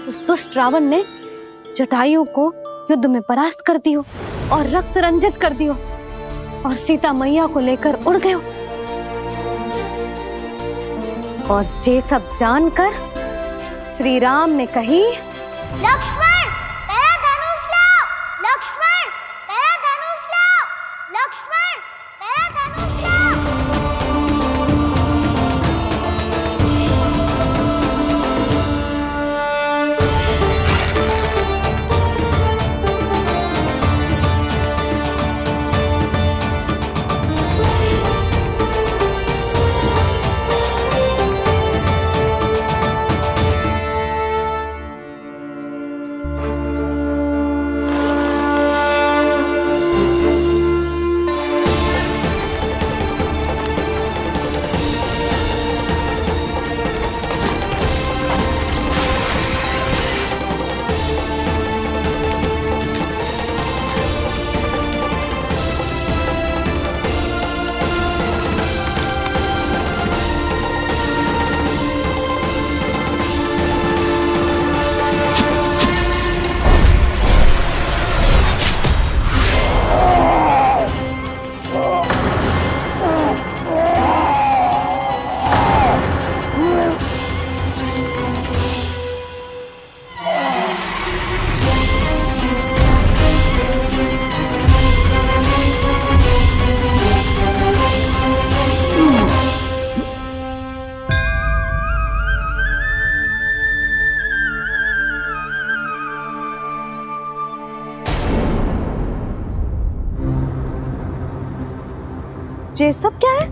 उस दुष्ट रावण ने जटायु को युद्ध में परास्त कर दियो और रक्त रंजित कर दियो और सीता मैया को लेकर उड़ गयो। और ये सब जानकर श्री राम ने कही, लक्ष्मण मेरा धनुष लाओ, लक्ष्मण मेरा धनुष लाओ, लक्ष्मण मेरा धनुष लाओ। ये सब क्या है?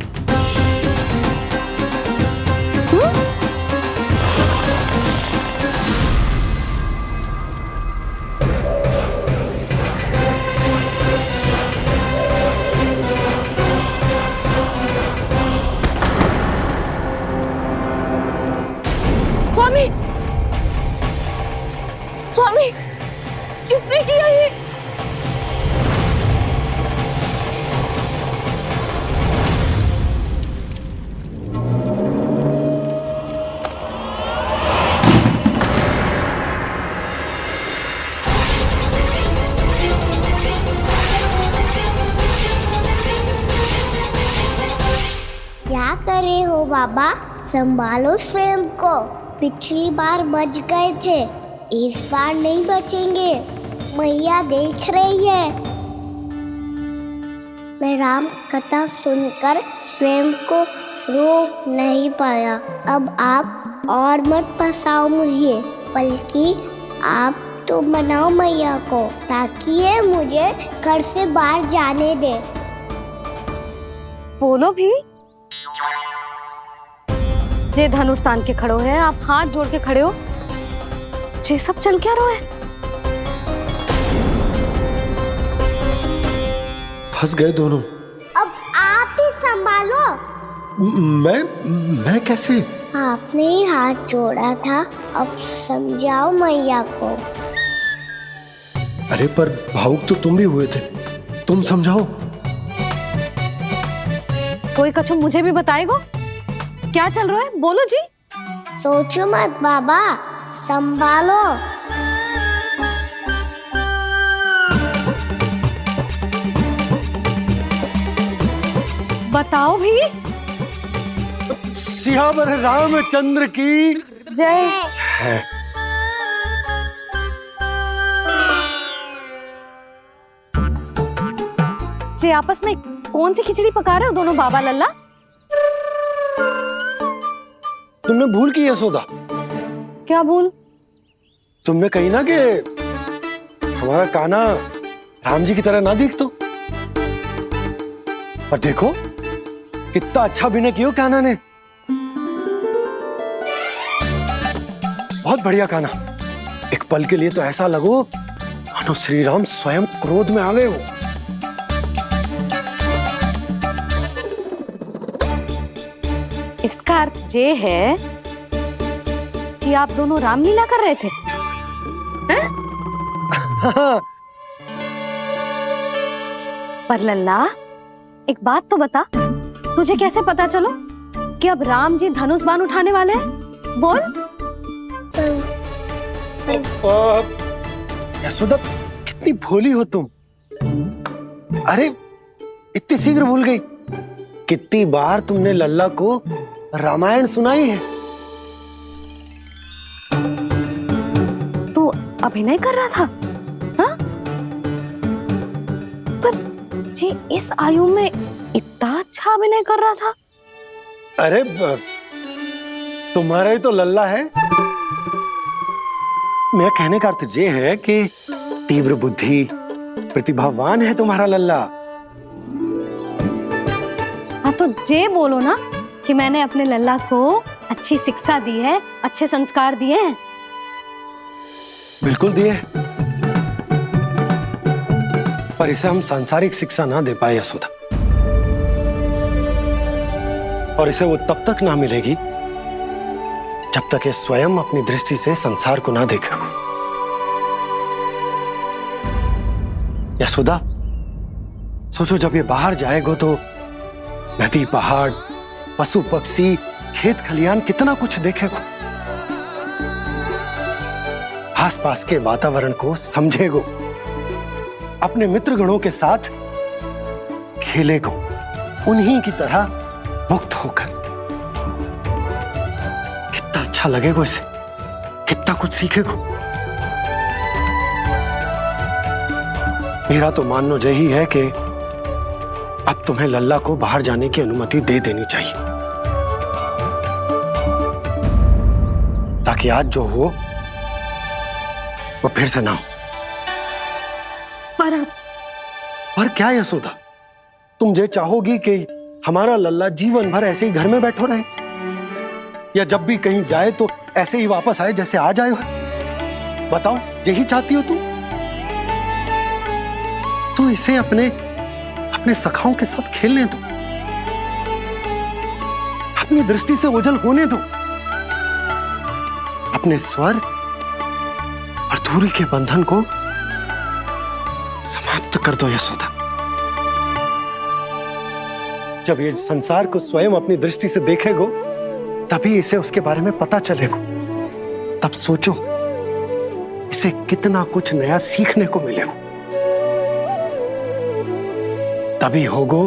स्वामी, स्वामी, किसने किया ये? क्या कर रहे हो बाबा? संभालो स्वयं को। पिछली बार बच गए थे, इस बार नहीं बचेंगे। मैया देख रही है। मैं राम कथा सुनकर स्वयं को रोक नहीं पाया। अब आप और मत फंसाओ मुझे, बल्कि आप तो मनाओ मैया को, ताकि ये मुझे घर से बाहर जाने दे। बोलो भी। जे धनुष तान के खड़ो है, आप हाथ जोड़ के खड़े हो, ये सब चल क्या रहा है? फंस गए दोनों। अब आप ही संभालो। मैं कैसे? आपने ही हाथ जोड़ा था, अब समझाओ मैया को। अरे पर भावुक तो तुम भी हुए थे, तुम समझाओ। कोई कछु मुझे भी बताएगो? क्या चल रहा है? बोलो जी। सोचो मत बाबा, संभालो। बताओ भी। सियावर रामचंद्र की जय। जी आपस में कौन सी खिचड़ी पका रहे हो दोनों बाबा लल्ला? तुमने भूल की यशोदा। क्या भूल? तुमने कही ना कि हमारा कान्हा राम जी की तरह ना दिख तो। पर देखो कितना अच्छा अभिनय किया कान्हा ने। बहुत बढ़िया कान्हा। एक पल के लिए तो ऐसा लगो मानो श्री राम स्वयं क्रोध में आ गए हो। इसका अर्थ ये है कि आप दोनों रामलीला कर रहे थे? हैं? पर लल्ला एक बात तो बता, तुझे कैसे पता चलो कि अब राम जी धनुष बाण उठाने वाले हैं? बोल। यशोदा, कितनी भोली हो तुम। अरे इतनी शीघ्र भूल गई। कितनी बार तुमने लल्ला को रामायण सुनाई है। तू अभिनय कर रहा था? हाँ? पर जी इस आयु में इतना अच्छा अभिनय कर रहा था? अरे तुम्हारा ही तो लल्ला है। मेरा कहने का अर्थ ये है कि तीव्र बुद्धि, प्रतिभावान है तुम्हारा लल्ला। हाँ तो ये बोलो ना कि मैंने अपने लल्ला को अच्छी शिक्षा दी है, अच्छे संस्कार दिए हैं। बिल्कुल दिए, पर इसे हम सांसारिक शिक्षा ना दे पाए यशोदा। और इसे वो तब तक ना मिलेगी जब तक ये स्वयं अपनी दृष्टि से संसार को ना देखेगा। यशोदा, सोचो जब ये बाहर जाएगा तो नदी, पहाड़, पशु पक्षी, खेत खलियान कितना कुछ देखेगा। आसपास के वातावरण को समझेगो, अपने मित्रगणों के साथ खेलेगो, उन्हीं की तरह मुक्त होकर। कितना अच्छा लगेगा इसे, कितना कुछ सीखेगो। मेरा तो मानना यही है कि अब तुम्हें लल्ला को बाहर जाने की अनुमति दे देनी चाहिए, ताकि आज जो हो वो फिर से ना हो। पर क्या यशोदा, तुम ये चाहोगी कि हमारा लल्ला जीवन भर ऐसे ही घर में बैठो रहे, या जब भी कहीं जाए तो ऐसे ही वापस आए जैसे आज आए हो? बताओ, यही चाहती हो तुम? तो इसे अपने सखाओं के साथ खेलने दो, अपनी दृष्टि से ओझल होने दो, अपने स्वर और दूरी के बंधन को समाप्त कर दो यशोदा। जब ये संसार को स्वयं अपनी दृष्टि से देखेगो, तभी इसे उसके बारे में पता चलेगा। तब सोचो इसे कितना कुछ नया सीखने को मिलेगा। तभी होगो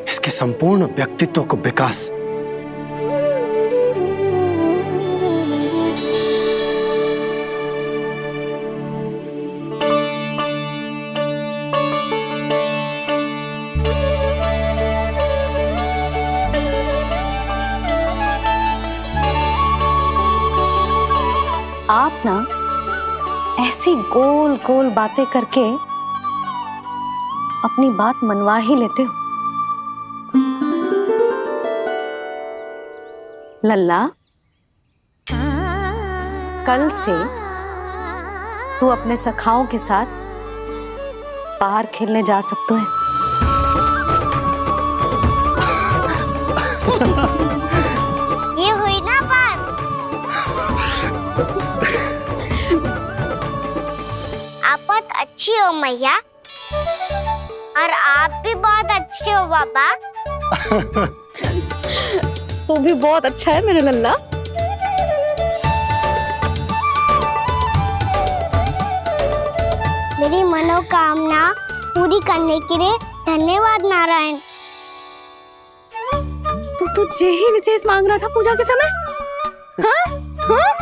इसके संपूर्ण व्यक्तित्व को विकास। आप ना ऐसी गोल गोल बातें करके अपनी बात मनवा ही लेते हो। लल्ला, कल से तू अपने सखाओं के साथ बाहर खेलने जा सकते है। ये हुई ना बात। आप बहुत अच्छी हो मैया, और आप भी बहुत अच्छे हो बाबा। तू भी बहुत अच्छा है मेरा लल्ला। मेरी मनोकामना पूरी करने के लिए धन्यवाद नारायण। तू तुझे ही विशेष मांग रहा था पूजा के समय? हाँ? हाँ?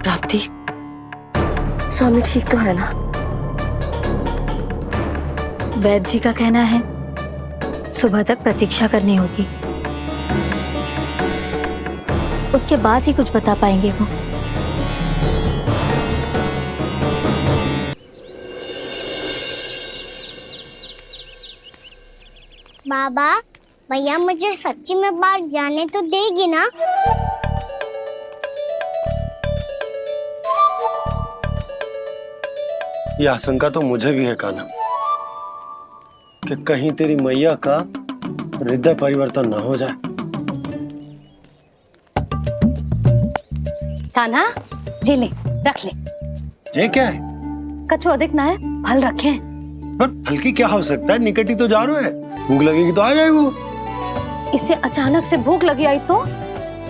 प्राप्ति, स्वामी ठीक तो है ना? वैद्य जी का कहना है सुबह तक प्रतीक्षा करनी होगी, उसके बाद ही कुछ बता पाएंगे वो। बाबा, भैया मुझे सच्ची में बाहर जाने तो देगी ना? ये आशंका तो मुझे भी है कान्हा, कि कहीं तेरी मैया का हृदय परिवर्तन ना हो जाए। कान्हा, जे ले, रख ले। ये क्या है? कछु अधिक ना है, फल रखे हैं। पर हल्की क्या हो सकता है, निकट ही तो जा रहे है, भूख लगेगी तो आ जाएगा। इसे अचानक से भूख लगी आई तो,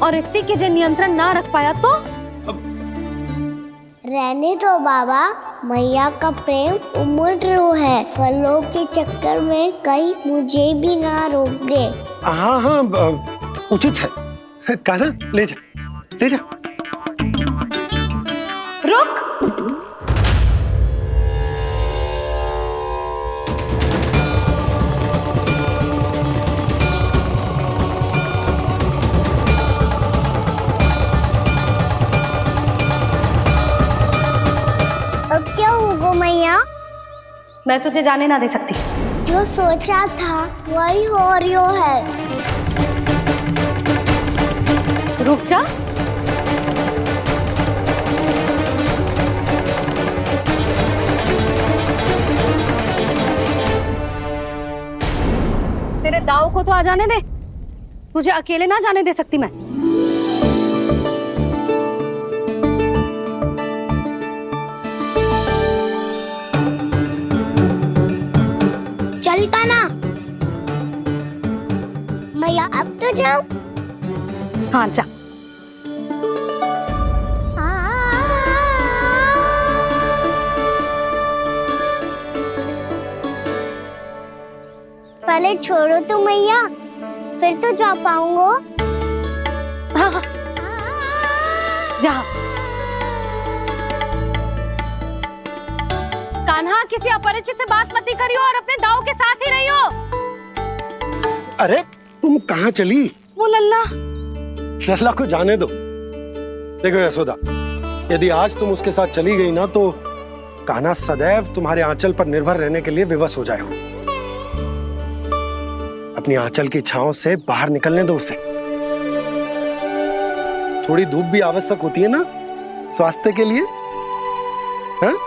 और इतनी के जे नियंत्रण ना रख पाया तो? रहने दो बाबा, मैया का प्रेम उमड़ रो है, फलों के चक्कर में कहीं मुझे भी ना रोक दे। हाँ हाँ उचित है, कान्हा ले जा ले जा। रुक! अब क्या होगा मैया? मैं तुझे जाने ना दे सकती। जो सोचा था वही हो रही है। रुक जा। तेरे दाव को तो आ जाने दे, तुझे अकेले ना जाने दे सकती मैं। चल कान्हा, मैया अब तो जाओ। हाँ जा। पहले छोड़ो तो मैया, फिर तो जा पाऊंगा। हाँ हाँ जा। कान्हा, किसी अपरिचित से बात मत करियो और अपने दाव के साथ ही रहियो। अरे तुम कहाँ चली? वो लल्ला। लल्ला को जाने दो। देखो यशोदा, यदि आज तुम उसके साथ चली गई ना तो कान्हा सदैव तुम्हारे आंचल पर निर्भर रहने के लिए विवश हो जाएगा। अपनी आंचल की छांव से बाहर निकलने दो उसे। थोड़ी धूप भी आवश्यक होती है ना स्वास्थ्य के लिए, हाँ?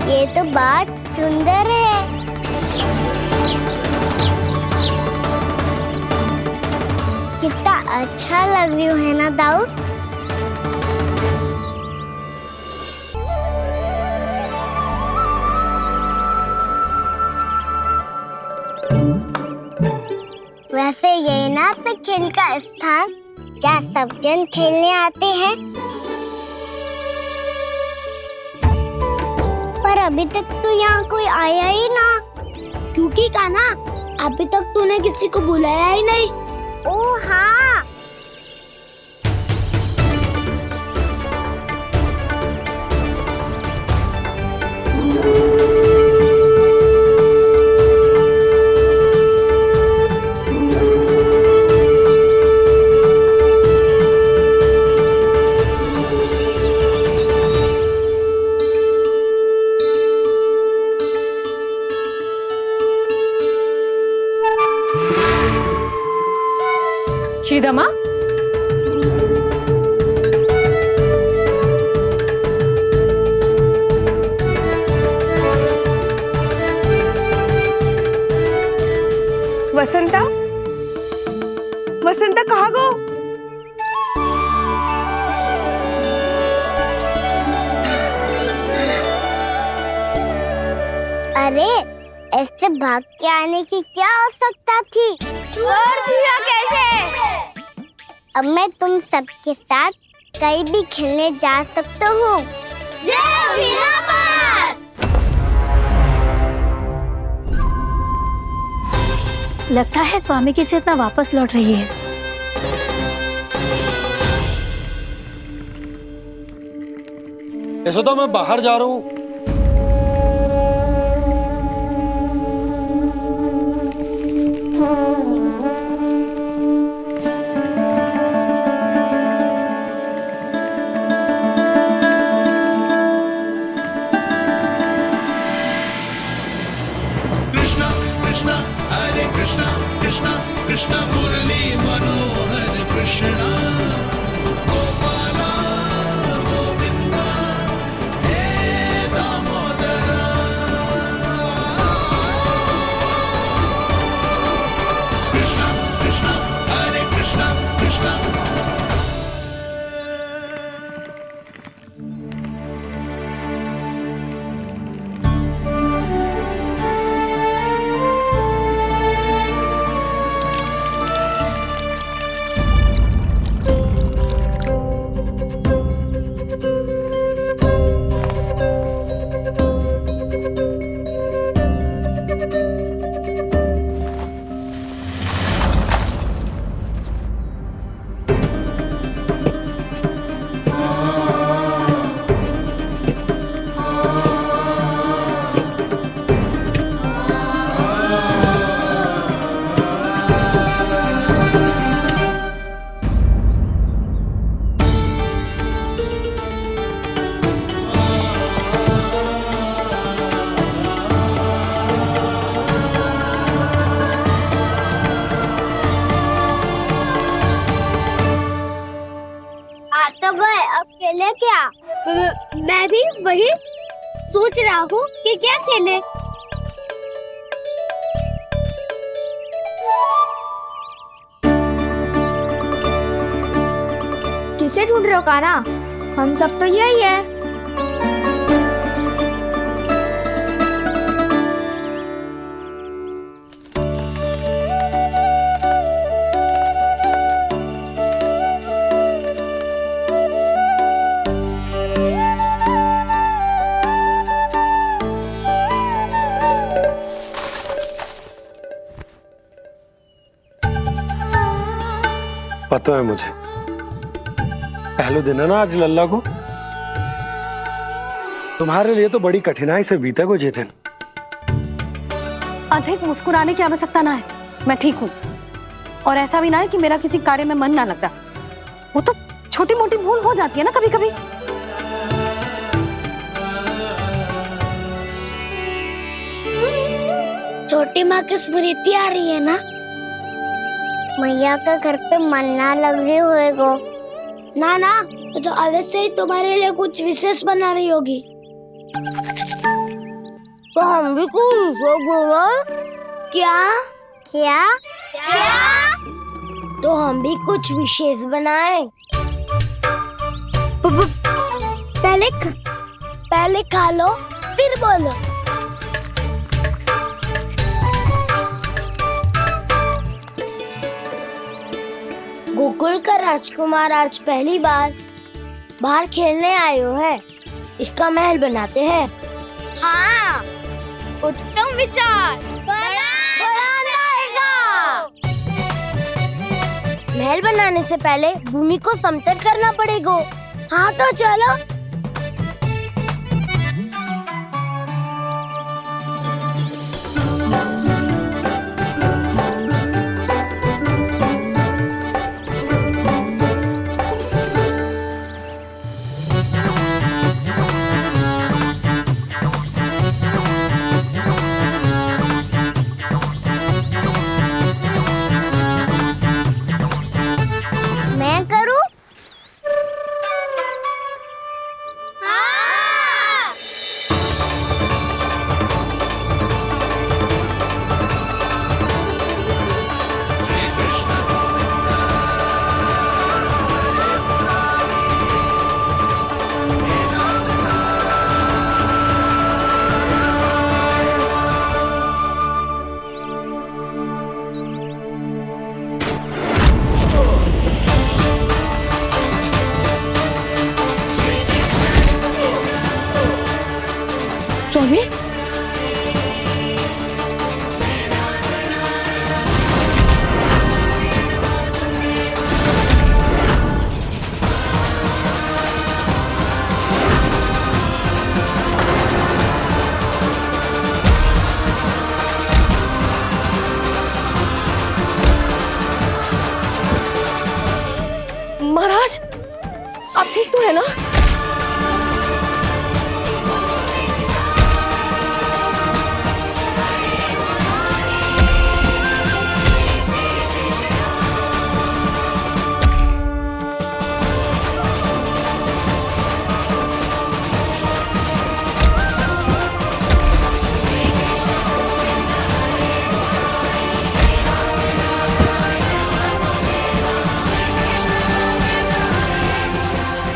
ये तो बात सुंदर है। कितना अच्छा लग रही है ना दाऊ? वैसे ये ना तो खेल का स्थान जहाँ सब जन खेलने आते हैं, पर अभी तक तो यहाँ कोई आया ही ना। क्योंकि कान्हा, अभी तक तूने किसी को बुलाया ही नहीं। ओ हाँ, श्रीदमा, वसंता, वसंता कहाँ गो? अरे ऐसे भाग के आने की क्या आवश्यकता थी? छोड़ दिया कैसे? अब मैं तुम सबके साथ कहीं भी खेलने जा सकता हूँ। जय वीरापात! लगता है स्वामी की चेतना वापस लौट रही है। यशोदा मैं बाहर जा रहा हूँ। तो गए, अब खेले क्या? मैं भी वही सोच रहा हूँ कि क्या खेले। किसे ढूंढ रहे हो काना? हम सब तो यही है। पता है मुझे, पहले दिन है ना आज लल्ला को। तुम्हारे लिए तो बड़ी कठिनाई से बीता को जितिन। अधिक मुस्कुराने की आवश्यकता ना है, मैं ठीक हूँ। और ऐसा भी ना है कि मेरा किसी कार्य में मन ना लग रहा। वो तो छोटी मोटी भूल हो जाती है ना कभी कभी। छोटी माँ की स्मृति आ रही है ना? मैया का घर पे मन ना लग रही होएगो। ना ना, तो अवश्य ही तुम्हारे लिए कुछ विशेष बना रही होगी। तो हम भी कुछ विशेष बनाए? क्या क्या क्या? तो हम भी कुछ विशेष बनाए। पहले खा लो फिर बोलो। गोकुल का राजकुमार आज पहली बार बाहर खेलने आए हो है, इसका महल बनाते हैं। हाँ, उत्तम विचार। बनाना आएगा। महल बनाने से पहले भूमि को समतल करना पड़ेगा। हाँ तो चलो। मैं करूं? हाँ। स्वामी, आप ठीक तो है ना?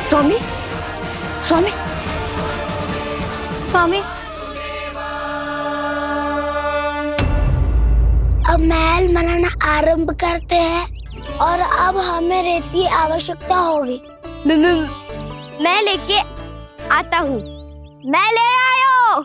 स्वामी, स्वामी, स्वामी। अब महल बनाना आरंभ करते हैं और अब हमें रेत की आवश्यकता होगी। मैं लेके आता हूँ। मैं ले आयो।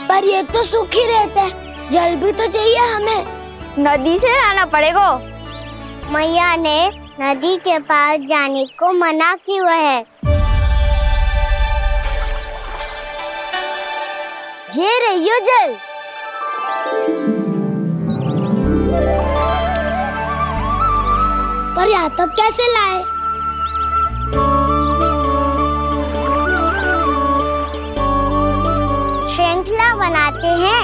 पर ये तो सूखी रहता है, जल भी तो चाहिए हमें। नदी से लाना पड़ेगा। मैया ने नदी के पास जाने को मना किया है। ये रहियो जल। पर यहाँ तक कैसे लाए? श्रृंखला बनाते हैं।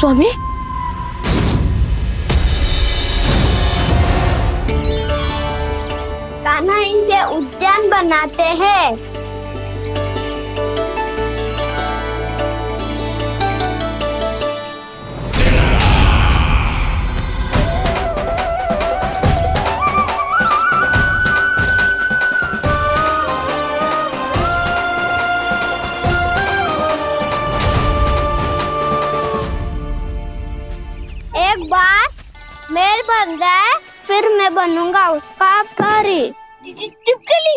स्वामी, कान्हा इनसे उद्यान बनाते हैं। एक बार मेल बन जाए फिर मैं बनूंगा उसका परी। चिपकली।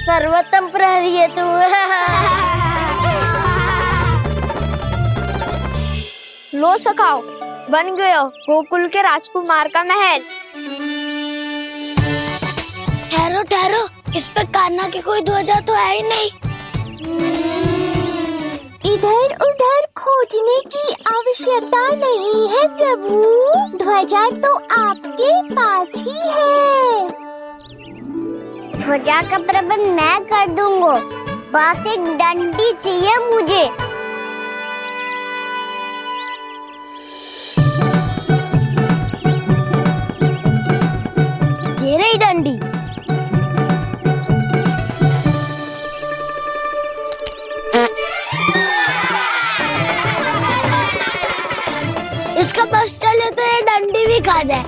सर्वोत्तम प्रहरी है तू। लो सखाओ, बन गयो गोकुल के राजकुमार का महल। ठहरो ठहरो, इस पे कान्हा की कोई ध्वजा तो है ही नहीं। इधर उधर खोजने की आवश्यकता नहीं है प्रभु, ध्वजा तो आपके पास ही है। ध्वजा का प्रबंध मैं कर दूंगा, बस एक डंडी चाहिए मुझे। ये रही डंडी। आवाज है।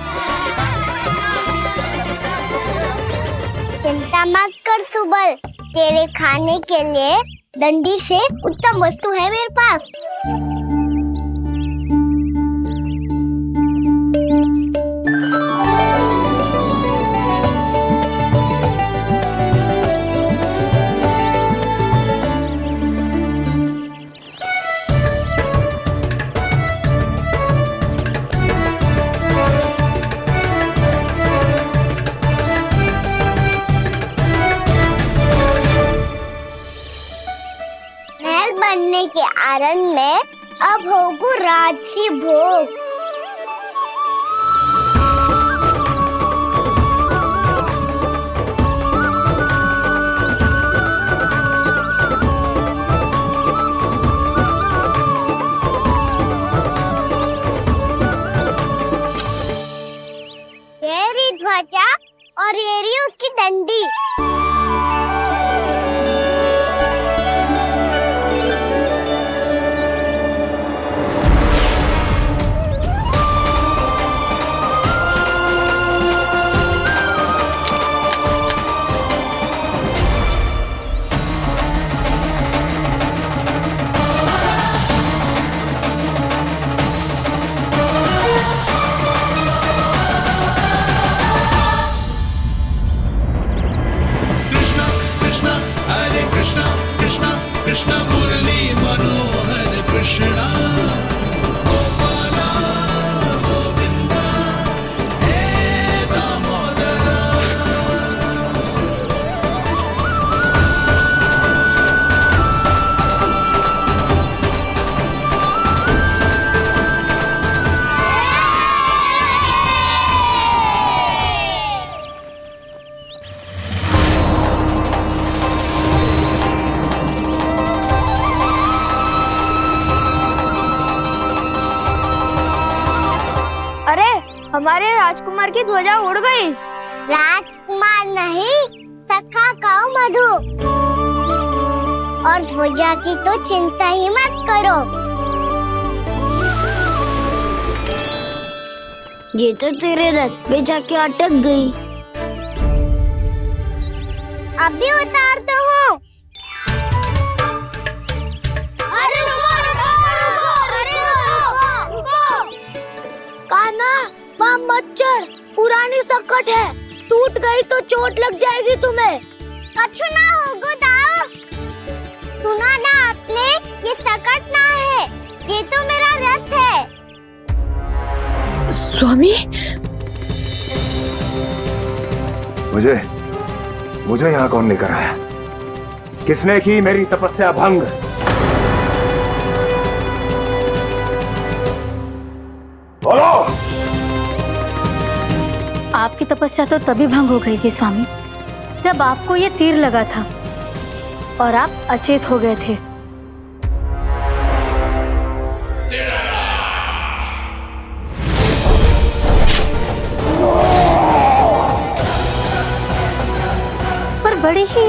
चिंता मत कर सुबल, तेरे खाने के लिए डंडी से उत्तम वस्तु है मेरे पास। महल बनने के आनंद में अब होगू राजसी भोग। ये रही ध्वजा और ये रही उसकी डंडी। कृष्ण मुरली मनोहर कृष्णा गोपाला गोविंदा हे दामोदरा। अरे हमारे राजकुमार की ध्वजा उड़ गई। राजकुमार नहीं, सखा कहो मधु। और ध्वजा की तो चिंता ही मत करो। ये तो तेरे रथ पे जाके अटक गई। अभी उतारता हूँ। अरे रुको, कान्हा, वहाँ मत चढ़, पुरानी सकट है, टूट गई तो चोट लग जाएगी तुम्हें। कछु ना होगा दाऊ। सुना ना आपने, ये सकट ना है, ये तो मेरा रथ है। स्वामी, मुझे यहाँ कौन लेकर आया? किसने की मेरी तपस्या भंग? बोलो। आपकी तपस्या तो तभी भंग हो गई थी स्वामी, जब आपको ये तीर लगा था और आप अचेत हो गए थे। पर बड़ी ही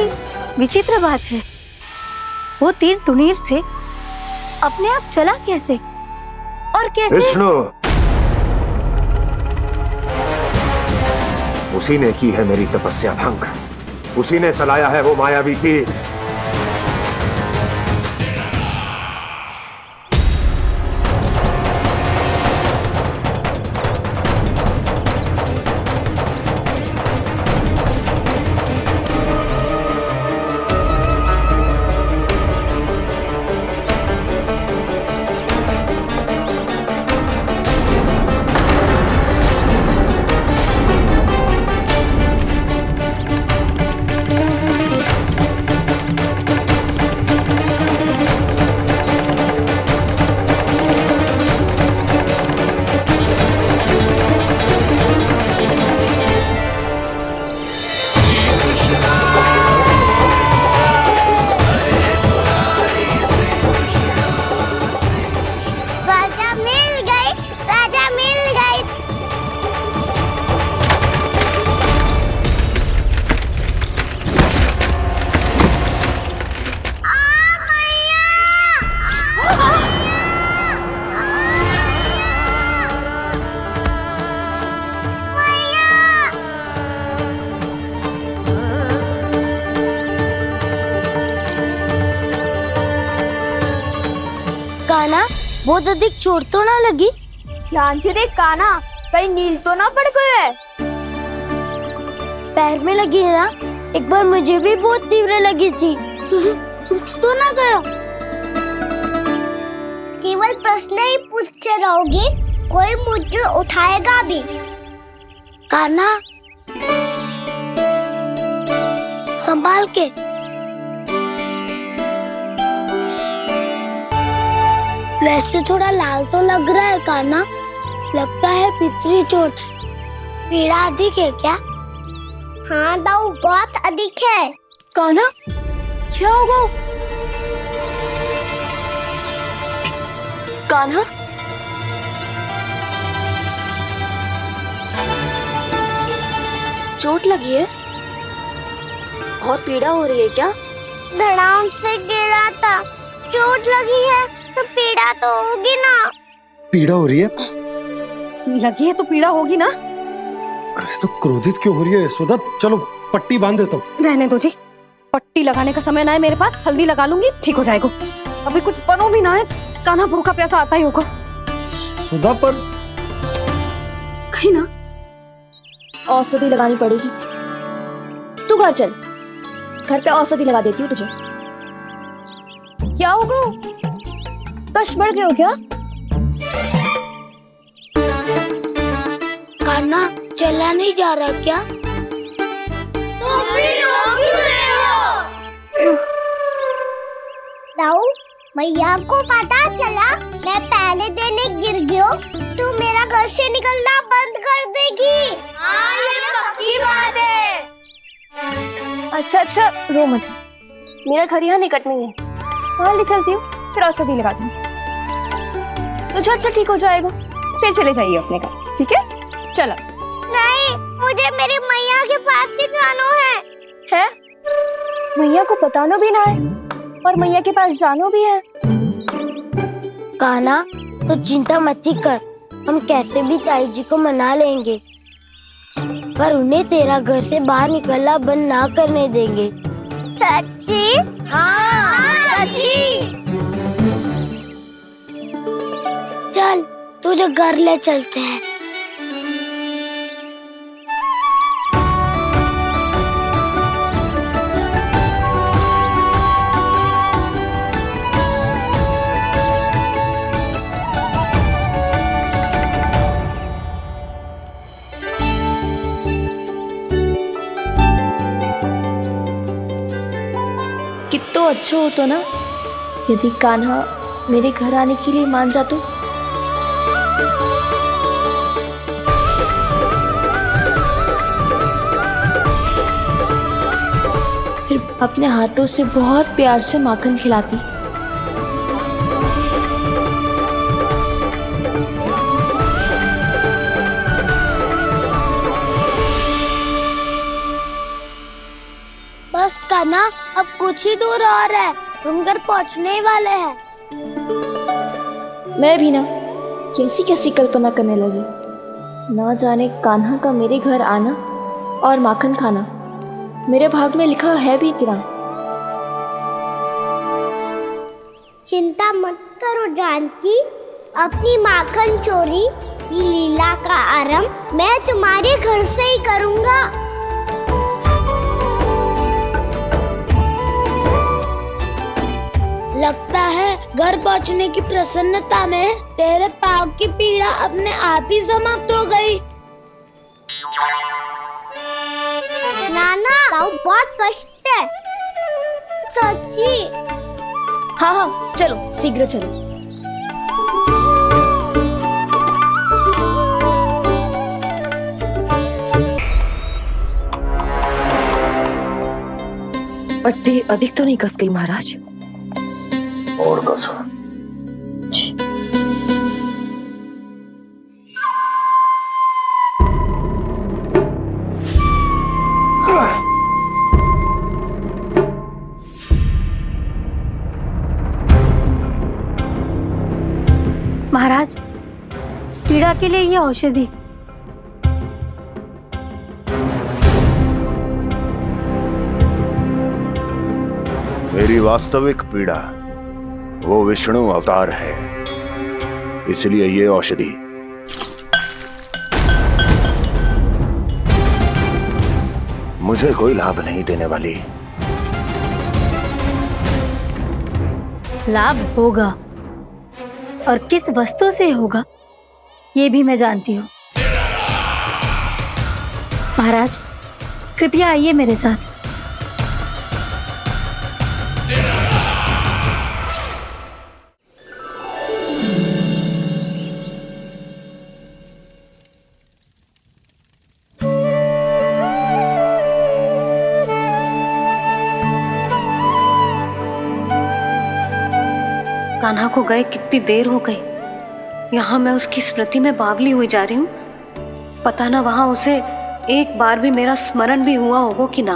विचित्र बात है, वो तीर तुनीर से अपने आप चला कैसे और कैसे? विष्णु, उसी ने की है मेरी तपस्या भंग, उसी ने चलाया है वो मायावी तीर। कान्हा, बहुत अधिक चोट तो ना लगी? ध्यान से देख कान्हा, कहीं नील तो ना पड़ गए? पैर में लगी है ना? एक बार मुझे भी बहुत तीव्र लगी थी। सूझ तो ना गया? केवल प्रश्न ही पूछते रहोगे, कोई मुझे उठाएगा भी? कान्हा, संभाल के। वैसे थोड़ा लाल तो लग रहा है कान्हा, लगता है पितरी चोट। पीड़ा अधिक है क्या? हाँ दाऊ, बहुत अधिक है। कान्हा, क्या होगा? कान्हा, चोट लगी है? बहुत पीड़ा हो रही है क्या? धड़ाम से गिरा था, चोट लगी है तो पीड़ा तो होगी ना। पीड़ा हो रही है? लगी है तो पीड़ा होगी ना। अरे तो क्रोधित क्यों हो रही है यशोदा? चलो पट्टी बांध देता हूँ। रहने दो जी, पट्टी लगाने का समय ना है मेरे पास। हल्दी लगा लूंगी, ठीक हो जाएगा। अभी कुछ बनो भी ना है, कान्हा भूखा प्यासा आता ही होगा। सुधा पर कहीं ना औषधि लगानी पड़ेगी। तू घर चल, घर पे औषधि लगा देती हूँ तुझे। क्या होगा? कष्ट बढ़ गए हो क्या? कान्हा, चला नहीं जा रहा क्या? तो फिर रो क्यों रहे हो? दाऊ, भैया को पता चला मैं पहले दिन ही गिर गया तो मेरा घर से निकलना बंद कर देगी। हाँ, ये पक्की बात है। अच्छा, रो मत। मेरा घर यहाँ निकट नहीं है, वहाँ ले चलती हूँ, फिर औषधि लगा दूंगी। तुझे अच्छा ठीक हो जाएगा, फिर चले जाइए अपने घर, ठीक है? चलो। नहीं, मुझे मेरी मैया के पास ही जाना है। मैया को बताना भी ना है और मैया के पास जानो भी है। कान्हा, तो चिंता मत ही कर, हम कैसे भी ताई जी को मना लेंगे, पर उन्हें तेरा घर से बाहर निकलना बंद ना करने देंगे। सच्ची? हाँ, सच्ची। चल, तुझे घर ले चलते हैं। कितना अच्छा हो तो ना यदि कान्हा मेरे घर आने के लिए मान जा तो। फिर अपने हाथों से बहुत प्यार से माखन खिलाती। बस कान्हा, अब कुछ ही दूर और है, हम घर पहुँचने ही वाले हैं। मैं भी ना कैसी कैसी कल्पना करने लगी, ना जाने कान्हा का मेरे घर आना और माखन खाना मेरे भाग में लिखा है भी कि ना। चिंता मत करो जानकी, अपनी माखन चोरी की लीला का आरंभ मैं तुम्हारे घर से ही करूँगा। लगता है घर पहुंचने की प्रसन्नता में तेरे पाँव की पीड़ा अपने आप ही समाप्त हो गई। नाना, पाँव बहुत कष्ट है। सच्ची? हाँ, चलो शीघ्र चलो। पट्टी अधिक तो नहीं कस गई महाराज? और कसो। महाराज, पीड़ा के लिए ये औषधि। मेरी वास्तविक पीड़ा वो विष्णु अवतार है इसलिए ये औषधि मुझे कोई लाभ नहीं देने वाली। लाभ होगा, और किस वस्तु से होगा ये भी मैं जानती हूँ। महाराज, कृपया आइए मेरे साथ। कान्हा को गए कितनी देर हो गई। यहाँ मैं उसकी स्मृति में बावली हुई जा रही हूँ। पता ना वहां उसे एक बार भी मेरा स्मरण भी हुआ होगा कि ना।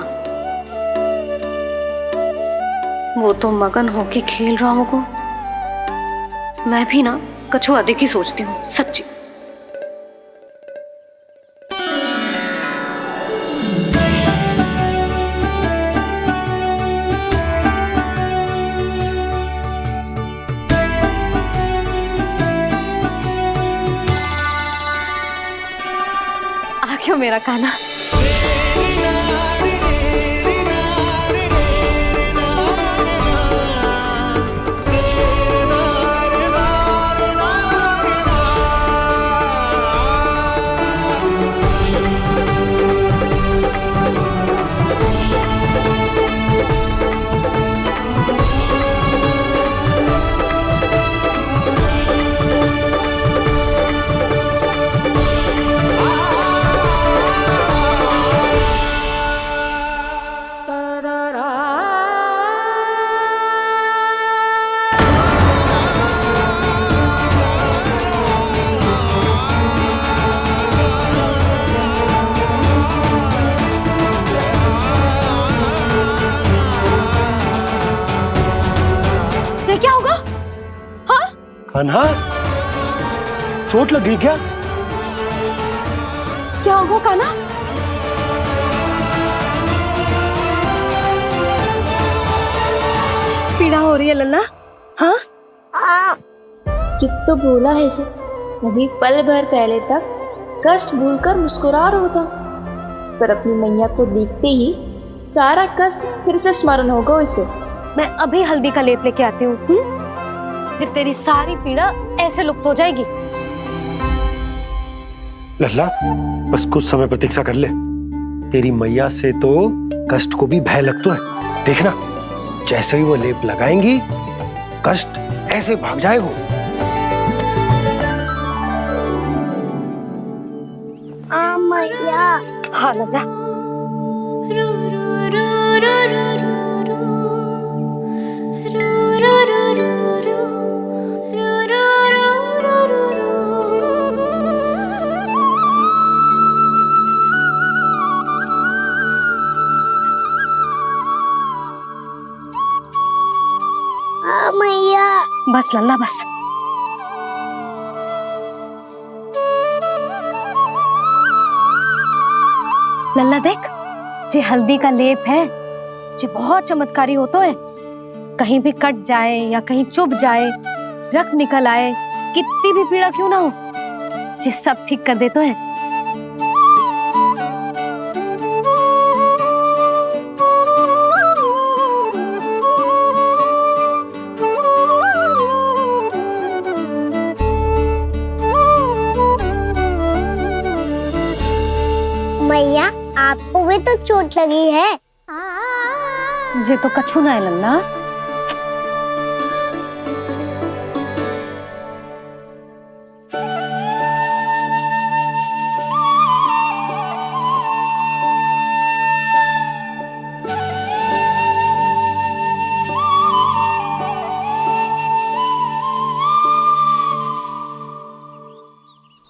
वो तो मगन होके खेल रहा होगा। मैं भी ना कछु अधिक ही सोचती हूँ, सच्ची। क्यों मेरा कान्हा? क्या होगा? हाँ? कान्हा, चोट लगी क्या? क्या होगा कान्हा? पीड़ा हो रही है लल्ला? हाँ? कित तो बोला है जी, अभी पल भर पहले तक कष्ट भूलकर मुस्कुरा रहा था, पर अपनी मैया को देखते ही सारा कष्ट फिर से स्मरण होगा उसे। मैं अभी हल्दी का लेप लेके आती हूँ। फिर तेरी सारी पीड़ा ऐसे लुप्त हो जाएगी। लल्ला, बस कुछ समय प्रतीक्षा कर ले। तेरी मैया से तो कष्ट को भी भय लगता है। देखना, जैसे ही वो लेप लगाएंगी, कष्ट ऐसे भाग जाएगा। मैया। हाँ लल्ला। मैया। बस लल्ला बस। लल्ला देख, जे हल्दी का लेप है, जे बहुत चमत्कारी होता है। कहीं भी कट जाए या कहीं चुभ जाए, रक्त निकल आए, कितनी भी पीड़ा क्यों ना हो, जे सब ठीक कर देता है। मैया, आपको भी तो चोट लगी है। जे तो कछु ना है लल्ला।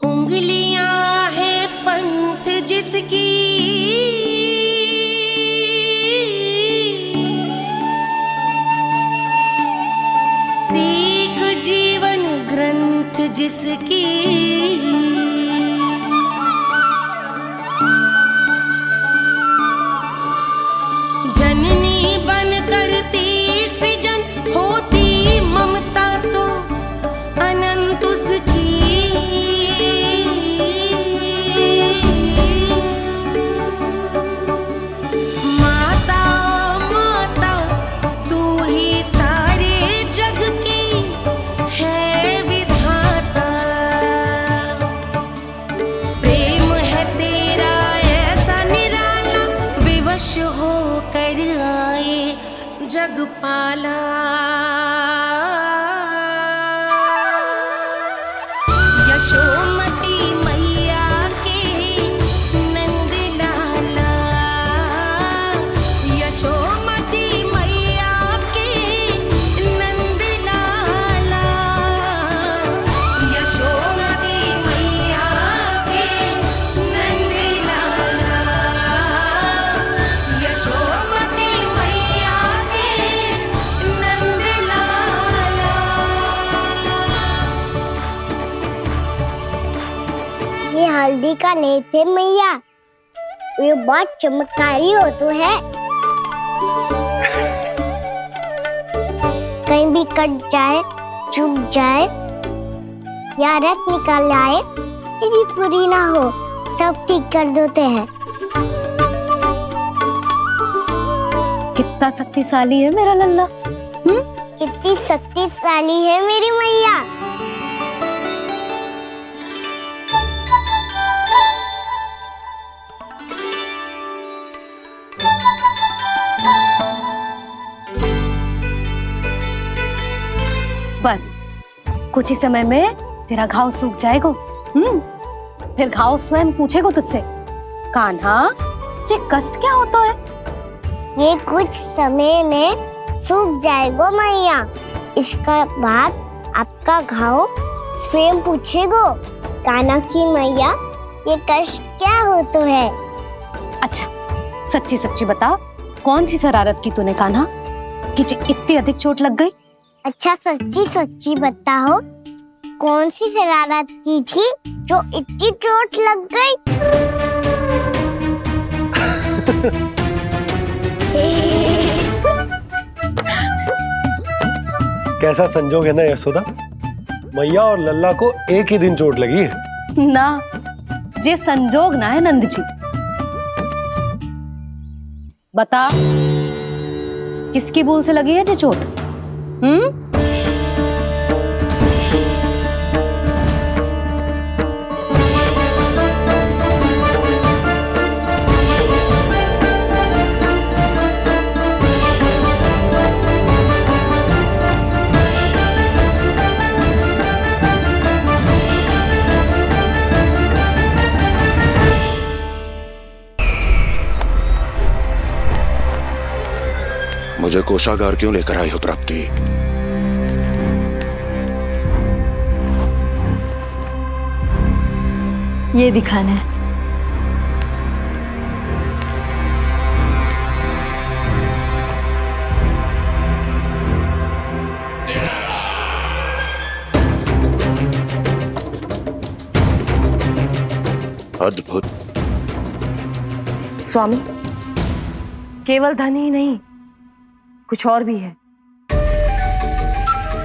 उंगलियां है पंथ जिसकी, सीख जीवन ग्रंथ जिसकी, जननी बन करती सृजन होती ममता तो अनंत उसकी। हल्दी का लेप है मैया, ये बहुत चमत्कारी हो तो है। कहीं भी कट जाए, चुभ जाए या रक्त निकल आए, ये भी पूरी ना हो, सब ठीक कर देते हैं। कितना शक्तिशाली है मेरा लल्ला। कितनी शक्तिशाली है मेरी मैया। बस कुछ ही समय में तेरा घाव सूख जाएगा। फिर घाव स्वयं पूछेगा तुझसे, कान्हा ये कष्ट क्या होता है? ये कुछ समय में सूख जाएगा मैया। इसका बाद आपका घाव स्वयं पूछेगो, कान्हा की मैया ये कष्ट क्या होता है। अच्छा सच्ची सच्ची बता, कौन सी शरारत की तूने कान्हा कि इतनी अधिक चोट लग गई? अच्छा सच्ची सच्ची बताओ, कौन सी शरारत की थी जो इतनी चोट लग गई? कैसा संजोग है ना यशोदा, मैया और लल्ला को एक ही दिन चोट लगी है। ना ये संजोग ना है नंद जी। बता किसकी भूल से लगी है ये चोट? मुझे कोषागार क्यों लेकर आई हो प्राप्ति? ये दिखाना है। अद्भुत। स्वामी, केवल धन ही नहीं, कुछ और भी है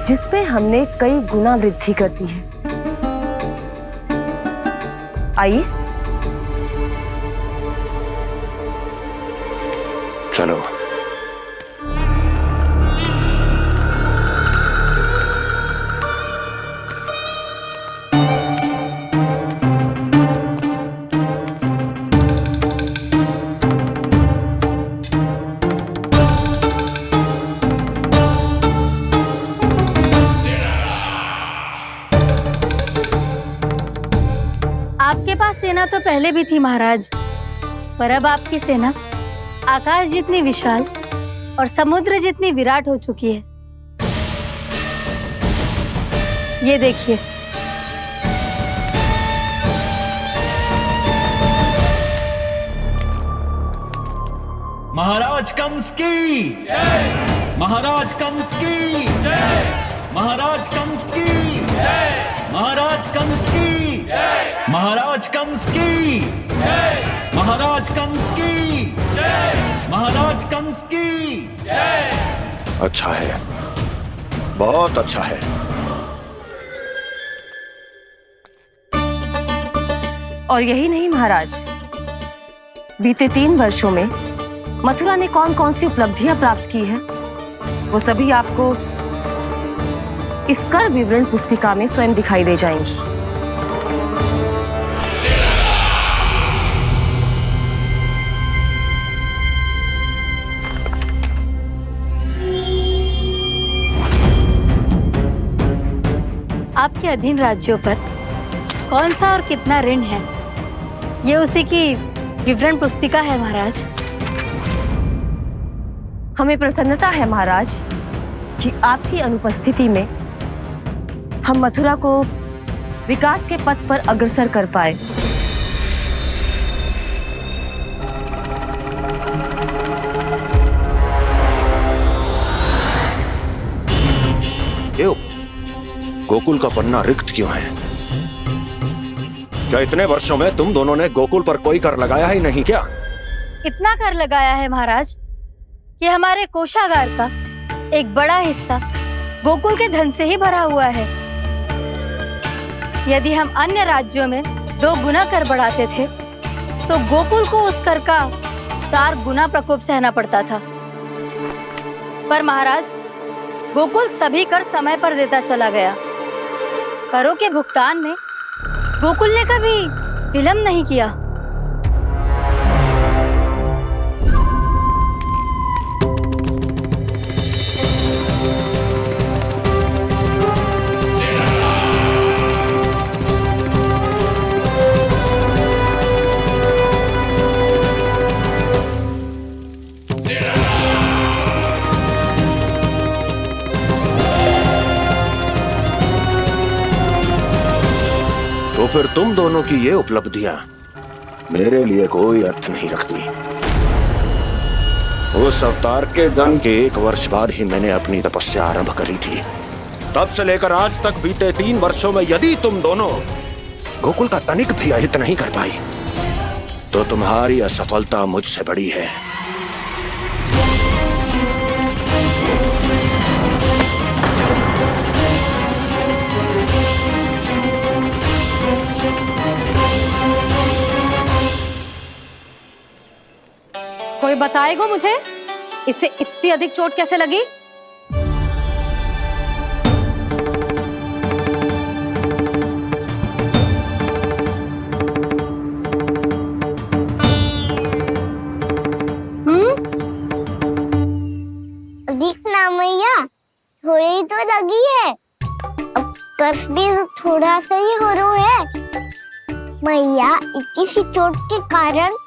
जिसमें हमने कई गुना वृद्धि कर दी है। आइए चलो। आपके पास सेना तो पहले भी थी महाराज, पर अब आपकी सेना आकाश जितनी विशाल और समुद्र जितनी विराट हो चुकी है। ये देखिए। महाराज कंस की जय, महाराज कंस की जय, महाराज कंस की जय, महाराज कंस की जय, महाराज कंस की जय, महाराज कंस की जय, महाराज कंस की जय। अच्छा है, बहुत अच्छा है। और यही नहीं महाराज, बीते 3 वर्षों में मथुरा ने कौन कौन सी उपलब्धियां प्राप्त की है, वो सभी आपको इस कर विवरण पुस्तिका में स्वयं दिखाई दे जाएंगी। आपके अधीन राज्यों पर कौन सा और कितना ऋण है, ये उसी की विवरण पुस्तिका है महाराज। हमें प्रसन्नता है महाराज कि आपकी अनुपस्थिति में हम मथुरा को विकास के पथ पर अग्रसर कर पाए। क्यों? गोकुल का पन्ना रिक्त क्यों है? क्या इतने वर्षों में तुम दोनों ने गोकुल पर कोई कर लगाया ही नहीं क्या? इतना कर लगाया है महाराज कि हमारे कोषागार का एक बड़ा हिस्सा गोकुल के धन से ही भरा हुआ है। यदि हम अन्य राज्यों में 2 गुना कर बढ़ाते थे तो गोकुल को उस कर का 4 गुना प्रकोप सहना पड़ता था। पर महाराज, गोकुल सभी कर समय पर देता चला गया। करों के भुगतान में गोकुल ने कभी विलंब नहीं किया। तो फिर तुम दोनों की ये उपलब्धियां मेरे लिए कोई अर्थ नहीं रखती। उस अवतार के जन्म के 1 वर्ष बाद ही मैंने अपनी तपस्या आरंभ करी थी। तब से लेकर आज तक बीते 3 वर्षों में यदि तुम दोनों गोकुल का तनिक भी अहित नहीं कर पाई तो तुम्हारी असफलता मुझसे बड़ी है। कोई बताएगा मुझे इसे इतनी अधिक चोट कैसे लगी? अधिक ना मैया, थोड़ी तो लगी है। अब कष्ट भी थोड़ा सा ही हो रहा है। मैया, इतनी सी चोट के कारण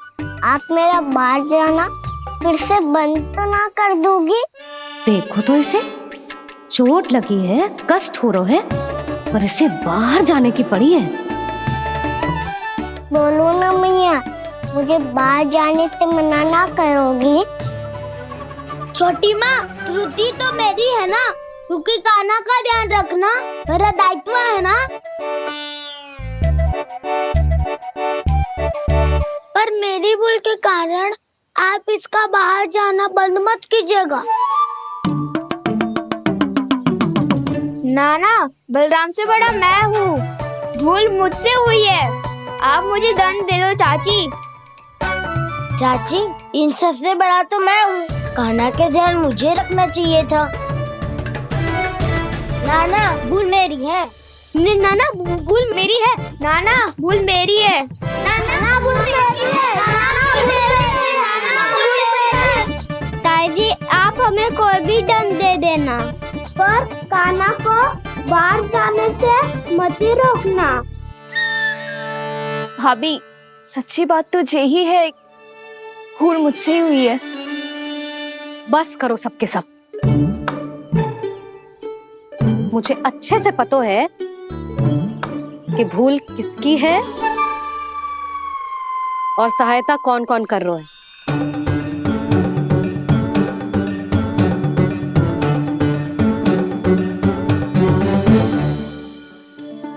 आप मेरा बाहर जाना फिर से बंद तो ना कर दोगी? देखो तो इसे, चोट लगी है, कष्ट हो रहा है, पर इसे बाहर जाने की पड़ी है। बोलो ना मैया, मुझे बाहर जाने से मना ना करोगी? छोटी माँ, त्रुटि तो मेरी है ना, क्योंकि कान्हा का ध्यान रखना मेरा दायित्व है ना। पर मेरी भूल के कारण आप इसका बाहर जाना बंद मत कीजिएगा। नाना, बलराम से बड़ा मैं हूँ, भूल मुझसे हुई है, आप मुझे दंड दे दो चाची। चाची, इन सबसे बड़ा तो मैं हूँ, कान्हा के ध्यान मुझे रखना चाहिए था। नाना, भूल मेरी है। नाना, भूल मेरी है। नाना, भूल मेरी है। नाना, भूल मेरी है। ताई जी, आप हमें कोई भी दंड दे देना, पर कान्हा को बाहर जाने से मत ही रोकना। भाभी, सच्ची बात तो यही है, भूल मुझसे ही हुई है। बस करो सबके सब। मुझे अच्छे से पता है कि भूल किसकी है और सहायता कौन कौन कर रहा है।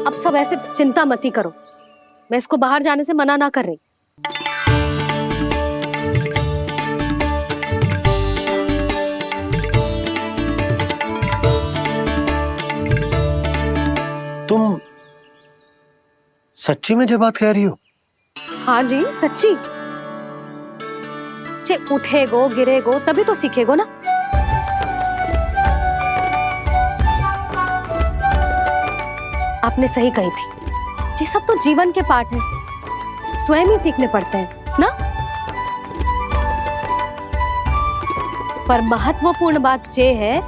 अब सब ऐसे चिंता मत ही करो, मैं इसको बाहर जाने से मना ना कर रही। तुम सच्ची में ये बात कह रही हो? हाँ जी, सच्ची। जे उठेगो गिरेगो तभी तो सीखेगो ना। आपने सही कही थी, ये सब तो जीवन के पाठ है, स्वयं ही सीखने पड़ते हैं ना। पर महत्वपूर्ण बात ये है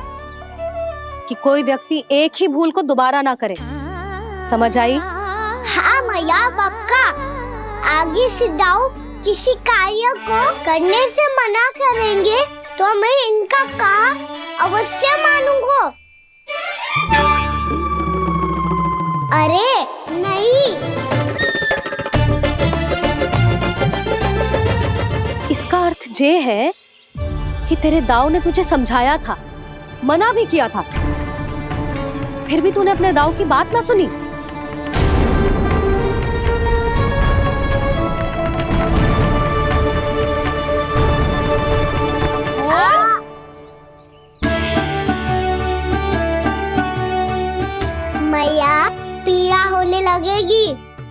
कि कोई व्यक्ति एक ही भूल को दोबारा ना करे, समझ आई? हाँ मैया, पक्का। आगे से दाऊ किसी कार्य को करने से मना करेंगे तो मैं इनका काम अवश्य मानूंगा। अरे नहीं, इसका अर्थ ये है कि तेरे दाऊ ने तुझे समझाया था, मना भी किया था, फिर भी तूने अपने दाऊ की बात ना सुनी। लगेगी,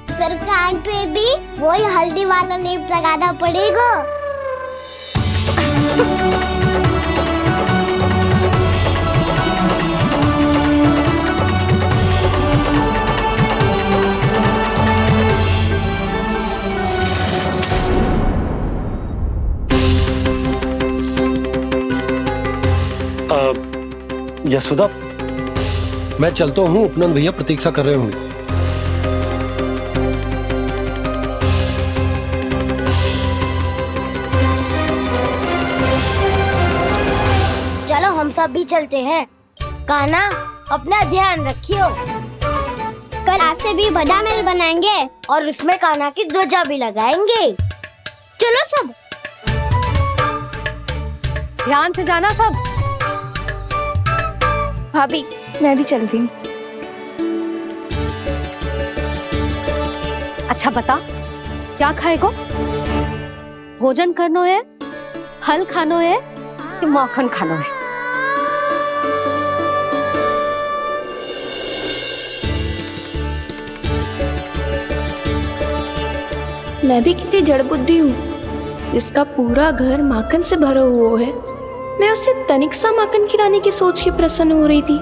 फिर कान पे भी वही हल्दी वाला लेप लगाना पड़ेगा। यशोदा, मैं चलता हूँ, उपनंद भैया प्रतीक्षा कर रहे होंगे। चलो हम सब भी चलते हैं। कान्हा, अपना ध्यान रखियो। कल ऐसे भी बड़ा महल बनाएंगे और उसमें कान्हा की ध्वजा भी लगाएंगे। चलो सब। ध्यान से जाना सब। भाभी, मैं भी चलती हूँ। अच्छा बता, क्या खाएगो? भोजन करनो है, फल खानो है कि माखन खानो है? मैं भी कितनी जड़ बुद्धि हूँ, जिसका पूरा घर माखन से भरा हुआ है। मैं उससे तनिक सा माखन खिलाने की सोच के प्रसन्न हो रही थी।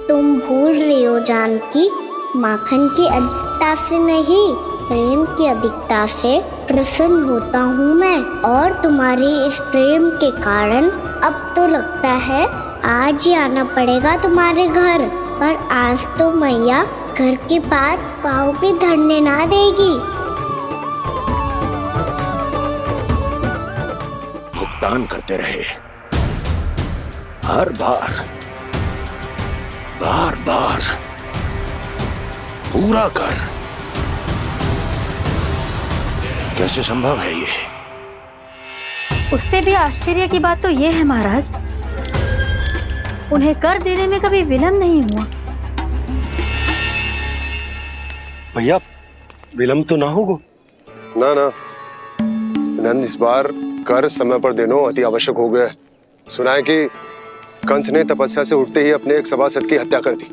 तुम भूल रही हो जानकी, माखन की अधिकता से नहीं, प्रेम की अधिकता से प्रसन्न होता हूँ मैं। और तुम्हारे इस प्रेम के कारण अब तो लगता है आज ही आना पड़ेगा तुम्हारे घर। पर आज तो मैया घर के पास पाँव भी धरने ना देगी। भुगतान करते रहे, हर बार बार बार पूरा कर। कैसे संभव है ये? उससे भी आश्चर्य की बात तो ये है महाराज, उन्हें कर देने में कभी विलंब नहीं हुआ। भैया, विलंब तो ना होगा? ना ना नंद, इस बार कर समय पर देना अति आवश्यक हो गया है। सुना है कि कंस ने तपस्या से उठते ही अपने एक सभासद की हत्या कर दी।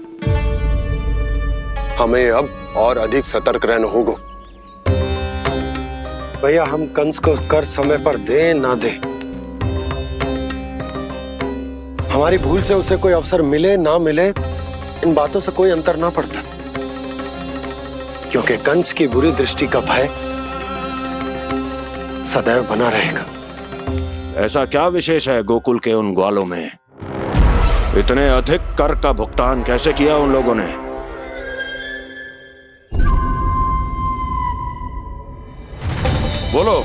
हमें अब और अधिक सतर्क रहना होगा। भैया, हम कंस को कर समय पर दे ना दे, हमारी भूल से उसे कोई अवसर मिले ना मिले, इन बातों से कोई अंतर ना पड़ता, क्योंकि कंस की बुरी दृष्टि का भय सदैव बना रहेगा। ऐसा क्या विशेष है गोकुल के उन ग्वालों में? इतने अधिक कर का भुगतान कैसे किया उन लोगों ने? बोलो,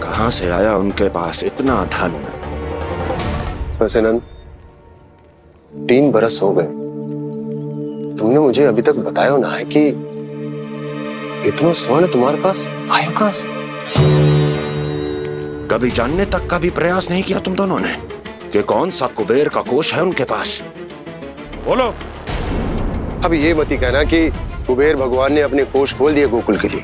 कहां से आया उनके पास इतना धन? वैसे नंद, 3 बरस हो गए, तुमने मुझे अभी तक बताया ना है कि इतना स्वर्ण तुम्हारे पास आया कहां से? कभी जानने तक का भी प्रयास नहीं किया तुम दोनों ने कि कौन सा कुबेर का कोष है उनके पास? बोलो। अब ये मत ही कहना कि कुबेर भगवान ने अपने कोष खोल दिए गोकुल के लिए।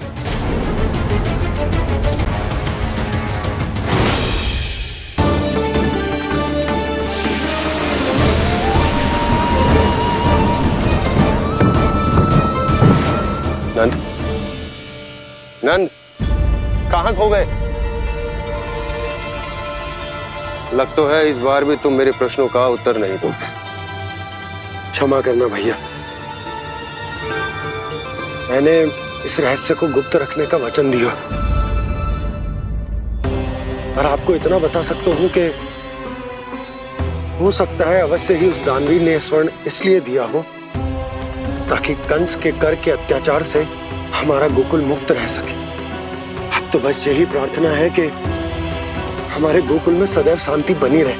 नंद, नंद, कहां खो गए? लग तो है इस बार भी तुम मेरे प्रश्नों का उत्तर नहीं दोगे। क्षमा करना भैया, मैंने इस रहस्य को गुप्त रखने का वचन दिया। पर आपको इतना बता सकता हूं कि हो सकता है अवश्य ही उस दानवी ने स्वर्ण इसलिए दिया हो ताकि कंस के कर के अत्याचार से हमारा गोकुल मुक्त रह सके। अब तो बस यही प्रार्थना है कि हमारे गोकुल में सदैव शांति बनी रहे,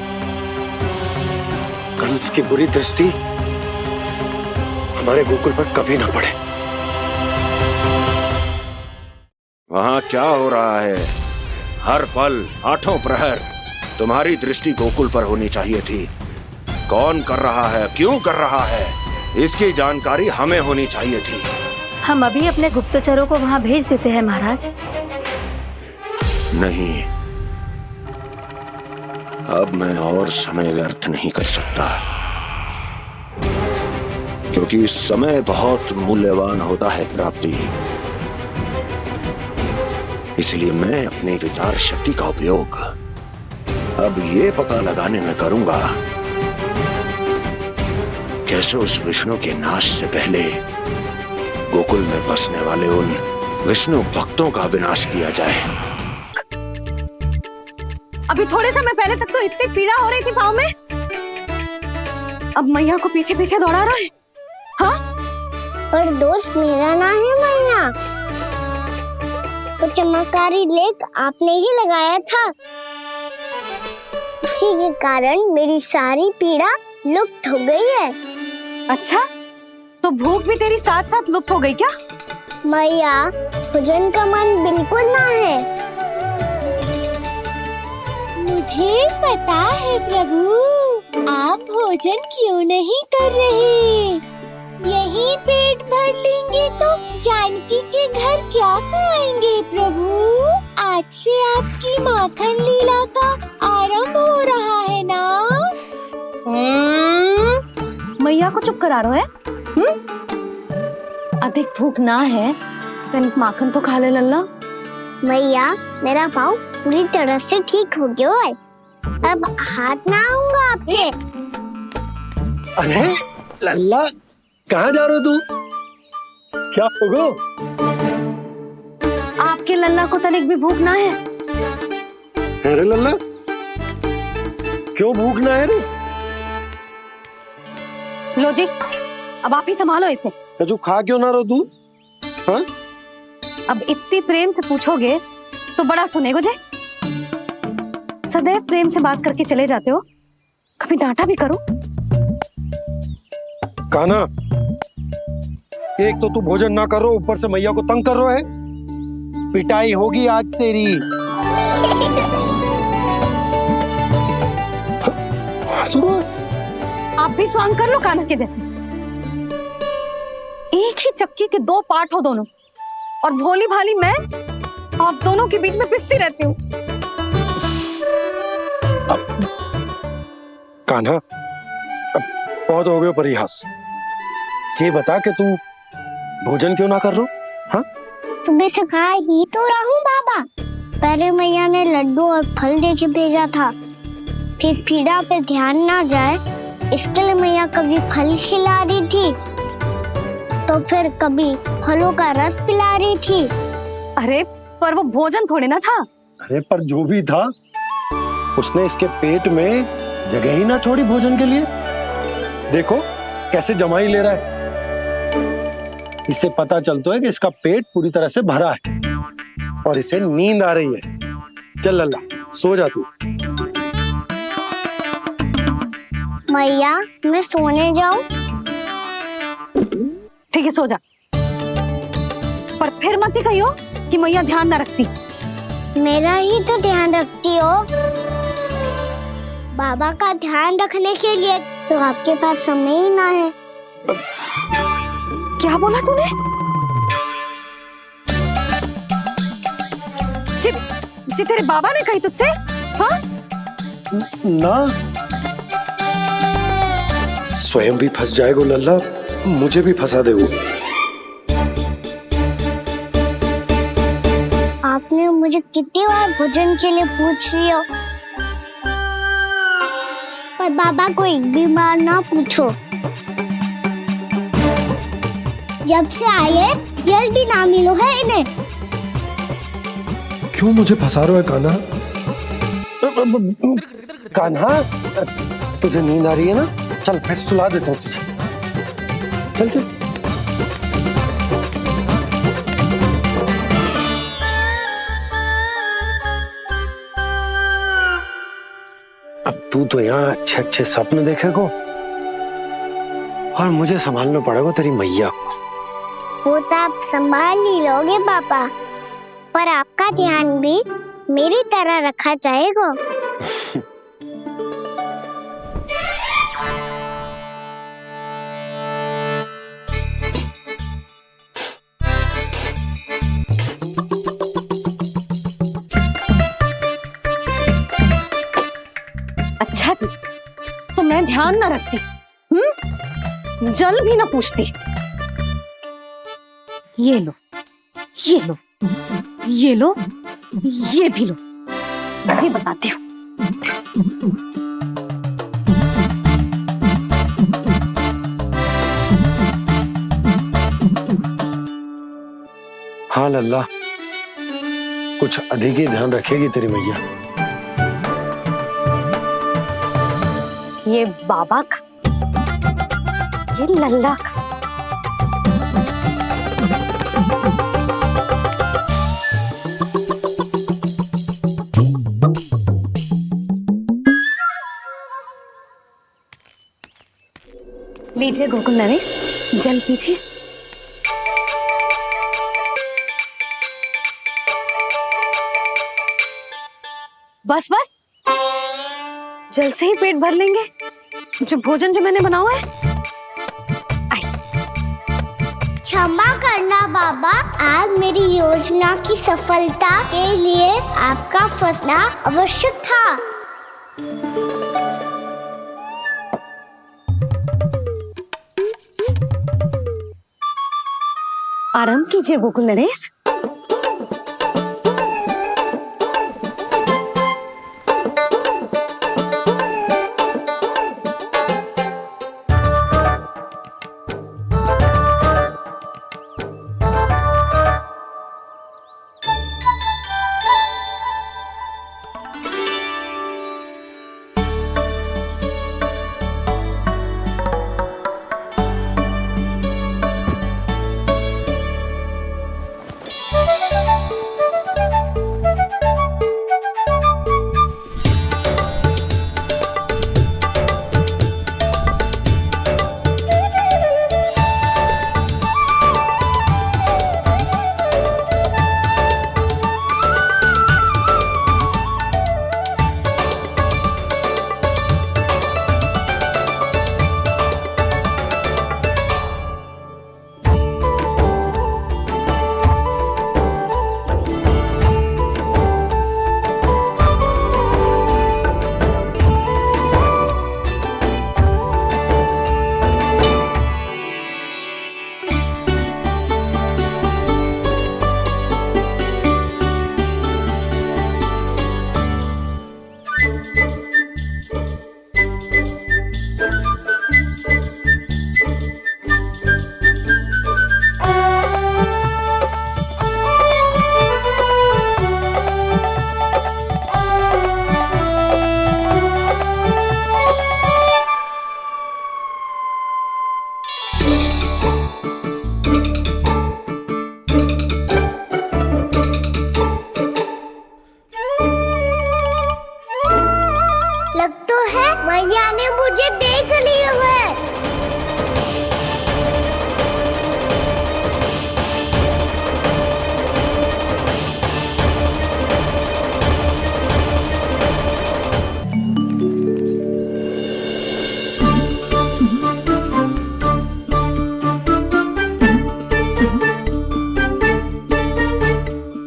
कंस की बुरी दृष्टि हमारे गोकुल पर कभी ना पड़े। वहां क्या हो रहा है? हर पल, आठों प्रहर तुम्हारी दृष्टि गोकुल पर होनी चाहिए थी। कौन कर रहा है, क्यों कर रहा है, इसकी जानकारी हमें होनी चाहिए थी। हम अभी अपने गुप्तचरों को वहां भेज देते हैं महाराज। नहीं, अब मैं और समय व्यर्थ नहीं कर सकता, क्योंकि समय बहुत मूल्यवान होता है प्राप्ति। इसलिए मैं अपनी विचार शक्ति का उपयोग अब ये पता लगाने में करूंगा कैसे उस विष्णु के नाश से पहले गोकुल में बसने वाले उन विष्णु भक्तों का विनाश किया जाए। अभी थोड़े समय पहले तक तो इतनी पीड़ा हो रही थी पाँव में, अब मैया को पीछे पीछे दौड़ा रहा है। हाँ, पर दोस्त मेरा ना है मैया, वो चमत्कारी लेख आपने ही लगाया था, उसी के कारण मेरी सारी पीड़ा लुप्त हो गई है। अच्छा, तो भूख भी तेरी साथ साथ लुप्त हो गई क्या? मैया, भोजन का मन बिल्कुल ना है। मुझे पता है प्रभु, आप भोजन क्यों नहीं कर रहे। यही पेट भर लेंगे तो जानकी के घर क्या खाएंगे प्रभु। आज से आपकी माखन लीला का आरंभ हो रहा है ना। मैया को चुप करा रहा है। अधिक भूख ना है, तनिक माखन तो खा ले लल्ला। मैया, मेरा पाँव पूरी तरह से ठीक हो गया है, अब हाथ ना आऊंगा आपके। अरे लल्ला, कहाँ जा रहे हो तू? क्या होगा? आपके लल्ला को तनिक भी भूख ना है? अरे लल्ला, क्यों भूख ना है रे? लो जी, अब आप ही संभालो इसे। जो खा क्यों ना रहो तू? हाँ? अब इतनी प्रेम से पूछोगे तो बड़ा सुनेगो जे। सदैव प्रेम से बात करके चले जाते हो, कभी डांटा भी करो। कान्हा, एक तो तू भोजन ना करो, ऊपर से मैया को तंग कर रहा है। पिटाई होगी आज तेरी। आप भी स्वांग कर लो कान्हा के जैसे। एक ही चक्की के दो पार्ट हो दोनों, और भोली भाली मैं आप दोनों के बीच में पिसती रहती हूँ। कान्हा, अब बहुत हो गया परिहास। ये बता कि तू भोजन क्यों ना कर रहा? हाँ? सुबह से खा ही तो रहा हूँ बाबा। पहले मैया ने लड्डू और फल देके भेजा था, फिर पीड़ा पे ध्यान ना जाए इसके लिए मैया कभी फल खिला रही थी, तो फिर कभी फलों का रस पिला रही थी। अरे पर वो भोजन थोड़े ना था। अरे पर जो भी था, उसने इसके पेट में जगह ही ना छोड़ी भोजन के लिए। देखो कैसे जमाई ले रहा है। इससे पता चलता है कि इसका पेट पूरी तरह से भरा है और इसे नींद आ रही है। चल लल्ला, सो जा तू। मैया, मैं सोने जाऊं? ठीक है, सो जा, पर फिर मत ही कहियो कि मैया ध्यान ना रखती। मेरा ही तो ध्यान रखती हो। बाबा का ध्यान रखने के लिए तो आपके पास समय ही ना है। क्या बोला तूने? जी तेरे बाबा ने कही तुझसे? हाँ? ना, स्वयं भी फंस जाएगो लल्ला, मुझे भी फंसा देगो। आपने मुझे कितनी बार भोजन के लिए पूछ लिया, पर बाबा को एक भी बार ना पूछो। जब से आए जल भी ना मिलो है इन्हें। क्यों मुझे फंसा रहा है कान्हा? कान्हा, तुझे नींद आ रही है ना? चल मैं सुला देता हूँ तुझे। चल चल। अब तू तो यहाँ अच्छे अच्छे सपने देखेगो और मुझे संभालना पड़ेगा तेरी मैया को। वो तो आप संभाल ही लोगे पापा, पर आपका ध्यान भी मेरी तरह रखा जाएगा। मैं ध्यान ना रखती, जल भी ना पूछती। ये लो, ये लो, ये लो, ये भी लो, मैं भी बताती हूँ। हाँ लल्ला, कुछ अधिक ही ध्यान रखेगी तेरी मैया। ये बाबा का, ये लल्ला का। लीजिए गोकुल नरेश, जल पीजिए। बस बस, जल से ही पेट भर लेंगे। जो भोजन जो मैंने बनाया है। क्षमा करना बाबा, आज मेरी योजना की सफलता के लिए आपका फंसना आवश्यक था। आराम कीजिए गोकुल नरेश। मैया ने मुझे देख लिया है।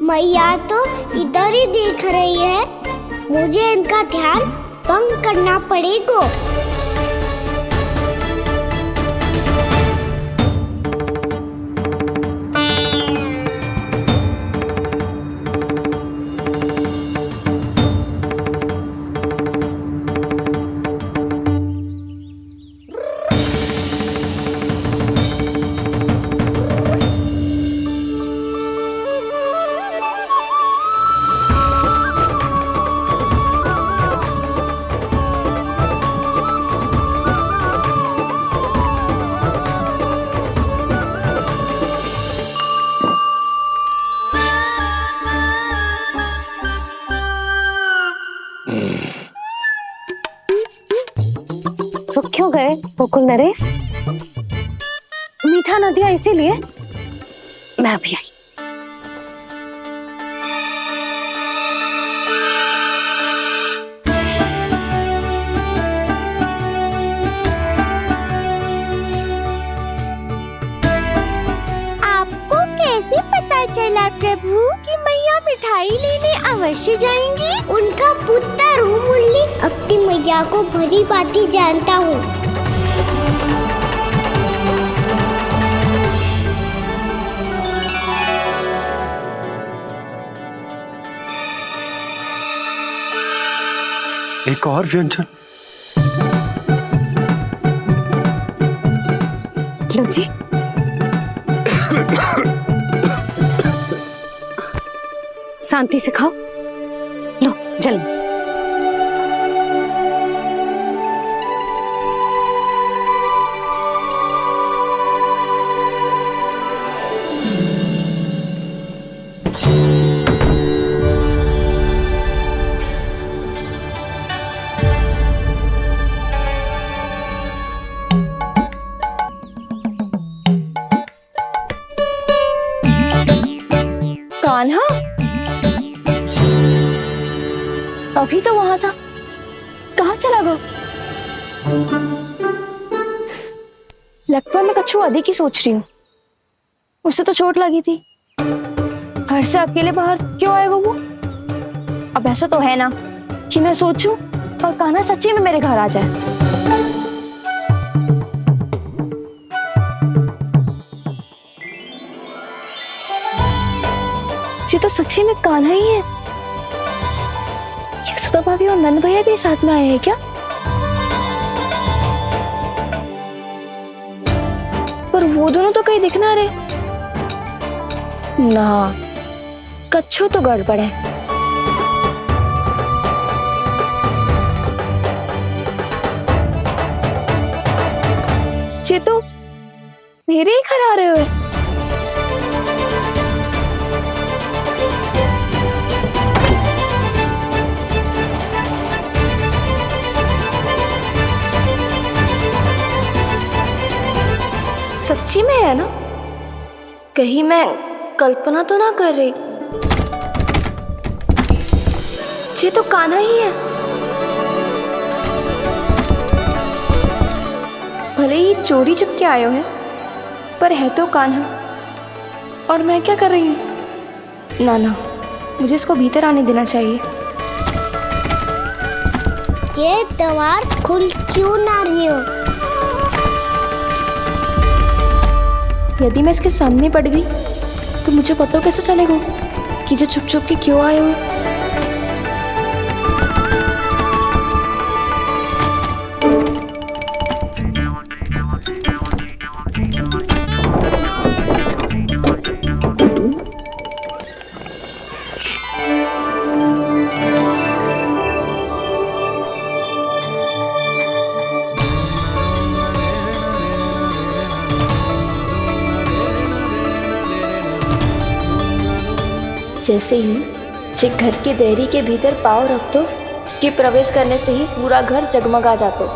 मैया तो इधर ही देख रही है, मुझे इनका ध्यान भंग करना पड़ेगा। रुक क्यों गए गोकुल नरेश? मीठा न दिया इसीलिए? मैं अभी आई। आपको कैसे पता चला प्रभु कि मैया मिठाई लेने अवश्य जाएंगी। उनका पुत्र हूँ मुरली, अपनी मैया को भली भांति जानता हूँ। एक और व्यंजन। लो जी। शांति से खाओ। लो जल्दी। कान्हा अभी तो वहां था, कहाँ चला गया? लगता है मैं कच्छू आदि की सोच रही हूँ। उसे तो चोट लगी थी, घर से अकेले बाहर क्यों आएगा वो? अब ऐसा तो है ना कि मैं सोचूं और कान्हा सच्ची में मेरे घर आ जाए। ये तो सच्ची में कान्हा ही है। यशोदा भाभी और नंद भैया भी साथ में आए हैं क्या? पर वो दोनों तो कहीं दिख ना रहे। ना, कच्छू तो गड़बड़ है। ये तो मेरे ही घर आ रहे हुए। सच्ची में है ना? कहीं मैं कल्पना तो ना कर रही? ये तो कान्हा ही है। भले ही चोरी चुप के आए हो है, पर है तो कान्हा। और मैं क्या कर रही हूँ? ना ना, मुझे इसको भीतर आने देना चाहिए। ये द्वार खुल क्यों ना रही हो? यदि मैं इसके सामने पड़ गई तो मुझे पता कैसे चलेगा कि जो छुप छुप के क्यों आए हो? जैसे ही जे घर के देहरी के भीतर पाँव रख दो, इसके प्रवेश करने से ही पूरा घर जगमगा जातो।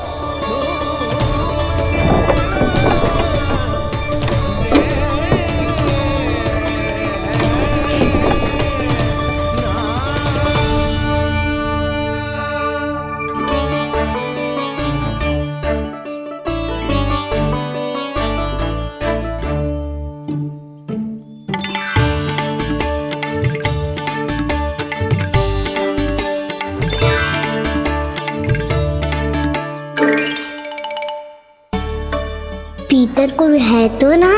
भीतर कोई है तो ना?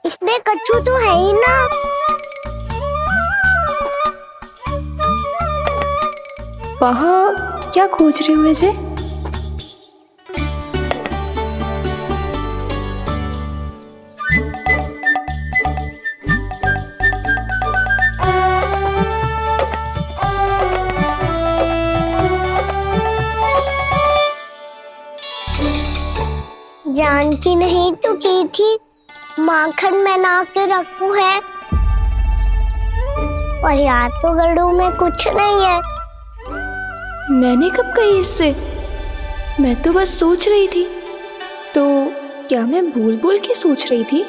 इसमें कच्छू तो है ही ना। वहाँ क्या खोज रहे हुए जे? जानकी नहीं तो की थी माखन में ना के रखू है, और यहाँ तो गड़ू में कुछ नहीं है। मैंने कब कही इससे? मैं तो बस सोच रही थी। तो क्या मैं भूल भूल के सोच रही थी?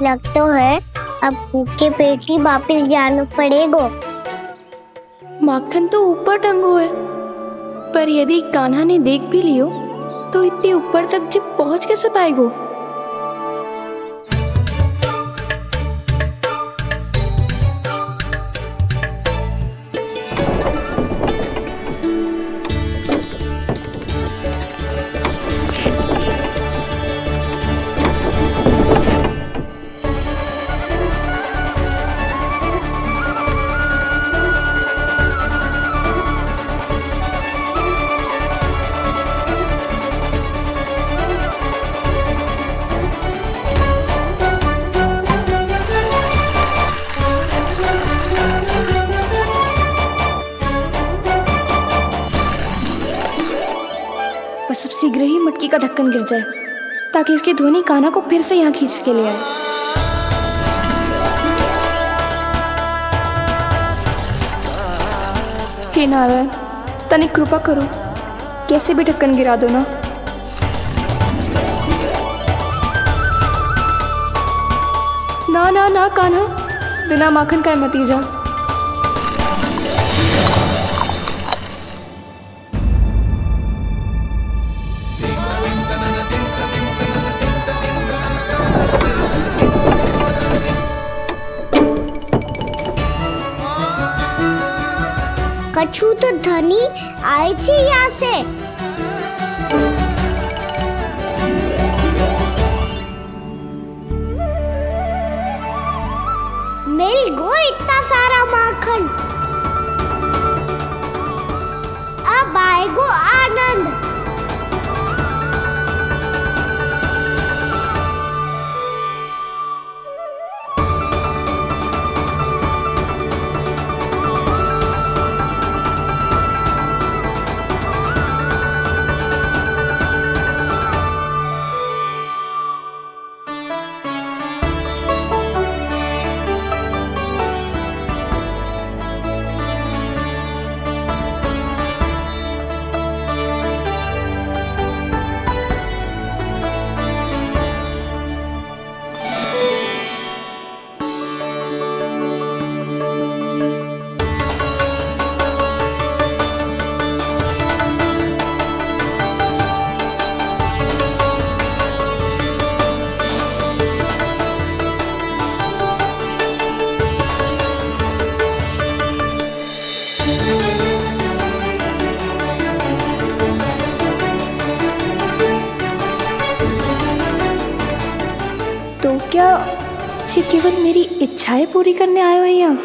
लग तो है अब भूखे पेट ही वापिस जाना पड़ेगा। माखन तो ऊपर टंगो है, पर यदि कान्हा ने देख भी लियो तो इतने ऊपर तक जब पहुंच कैसे पाएगो? बस अब शीघ्र ही मटकी का ढक्कन गिर जाए ताकि उसकी ध्वनि कान्हा को फिर से यहाँ खींच के ले आए। हे नारायण, तनिक कृपा करो, कैसे भी ढक्कन गिरा दो ना। ना ना ना कान्हा, बिना माखन का मत ही जा। कछु तो ध्वनि आई थी यहाँ से। मिल गो इतना सारा माखन, अब आएगो आनंद। तो क्या ये केवल मेरी इच्छाएं पूरी करने आए हो यहाँ?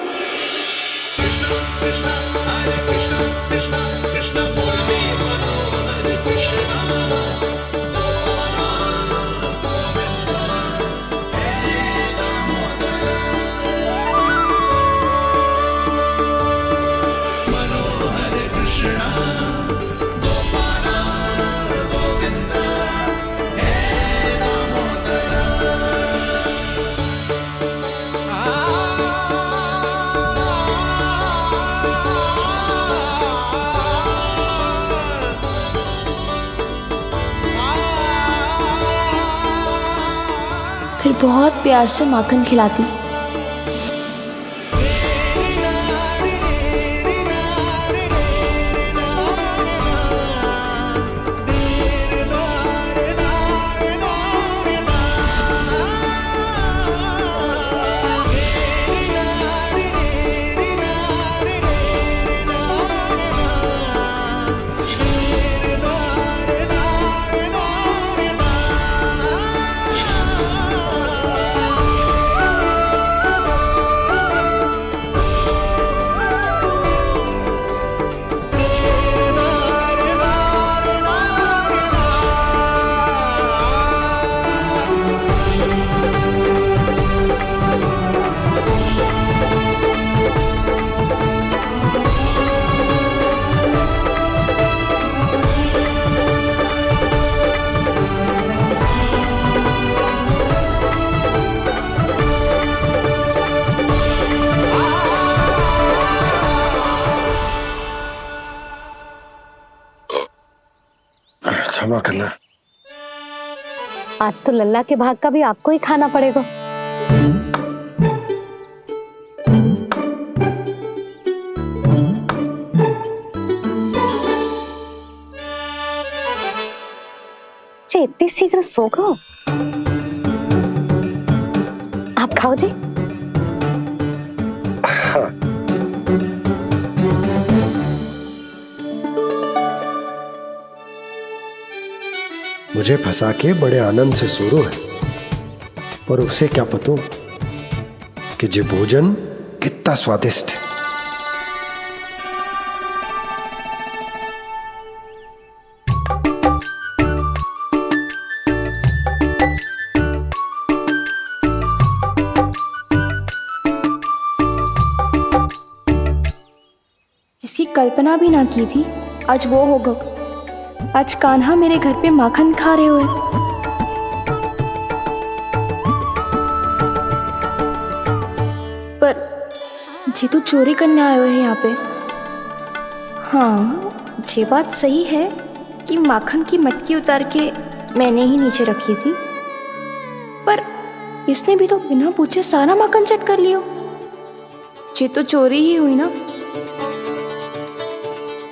फिर बहुत प्यार से माखन खिलाती। क्षमा करना। आज तो लल्ला के भाग का भी आपको ही खाना पड़ेगा। जी इतनी शीघ्र सो गए? आप खाओ जी। हाँ। मुझे फंसा के बड़े आनंद से सो रो है, पर उसे क्या पता कि जे भोजन कितना स्वादिष्ट है। जिसकी कल्पना भी ना की थी, आज वो होगा। आज कान्हा मेरे घर पे माखन खा रहे हुए। पर जी तो चोरी करने आए हुए हैं यहाँ पे। हाँ, ये बात सही है कि माखन की मटकी उतार के मैंने ही नीचे रखी थी, पर इसने भी तो बिना पूछे सारा माखन चट कर लिया। ये तो चोरी ही हुई ना।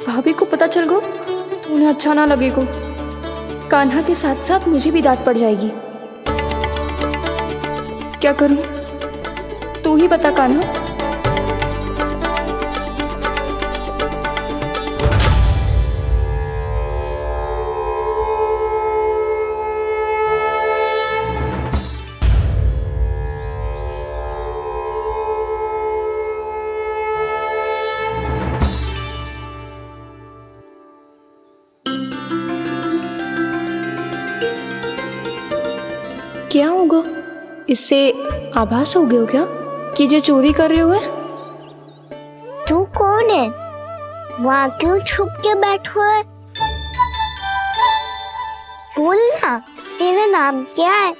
भाभी को पता चल गो तो उन्हें अच्छा ना लगेगा। कान्हा के साथ साथ मुझे भी डांट पड़ जाएगी। क्या करूं? तू ही बता कान्हा। क्या होगा? इससे आभास हो गया क्या कि ये चोरी कर रहे हुए? तू कौन है? वहाँ क्यों छुप के बैठो है? बोल ना, तेरा नाम क्या है?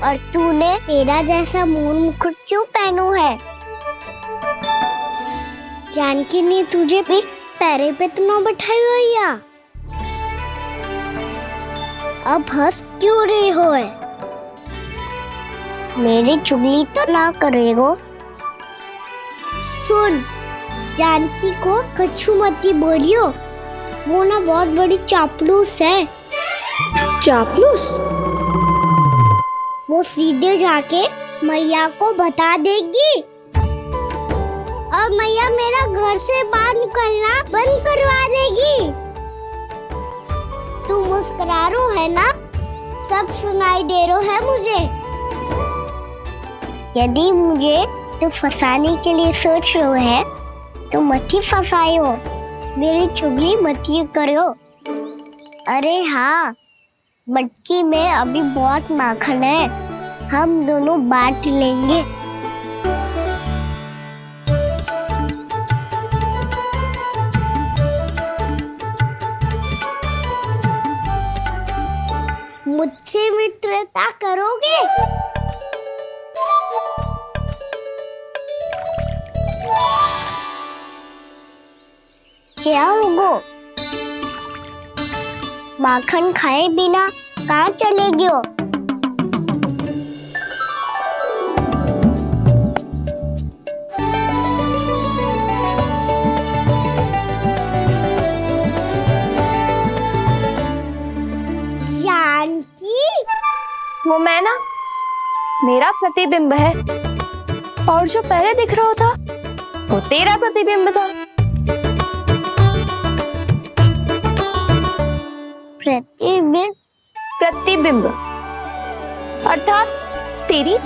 और तूने मेरा जैसा मोर मुकुट क्यों पहनो है? जानकी ने तुझे भी पैरे पे तो ना बैठाई हुई है। अब हंस क्यों रही हो है? मेरी चुगली तो ना करेगो। सुन, जानकी को कछु मती बोलियो, वो ना बहुत बड़ी चापलूस है। चापलूस? वो सीधे जाके मैया को बता देगी और मैया मेरा घर से बाहर निकलना बंद करवा देगी। तू मुस्कुरा रो है ना? सब सुनाई दे रो है मुझे। यदि मुझे तू फंसाने के लिए सोच रो है तो मत ही फंसायो, मेरी चुगली मत ही करो। अरे हाँ, मटकी में अभी बहुत माखन है, हम दोनों बांट लेंगे। मुझसे मित्रता करोगे? क्या होगा? माखन खाए बिना कहाँ चलेगी हो? वो मैं ना, मेरा प्रतिबिंब है, और जो पहले दिख रहा था वो तेरा प्रतिबिंब था। प्रतिबिंब? प्रतिबिंब अर्थात तेरी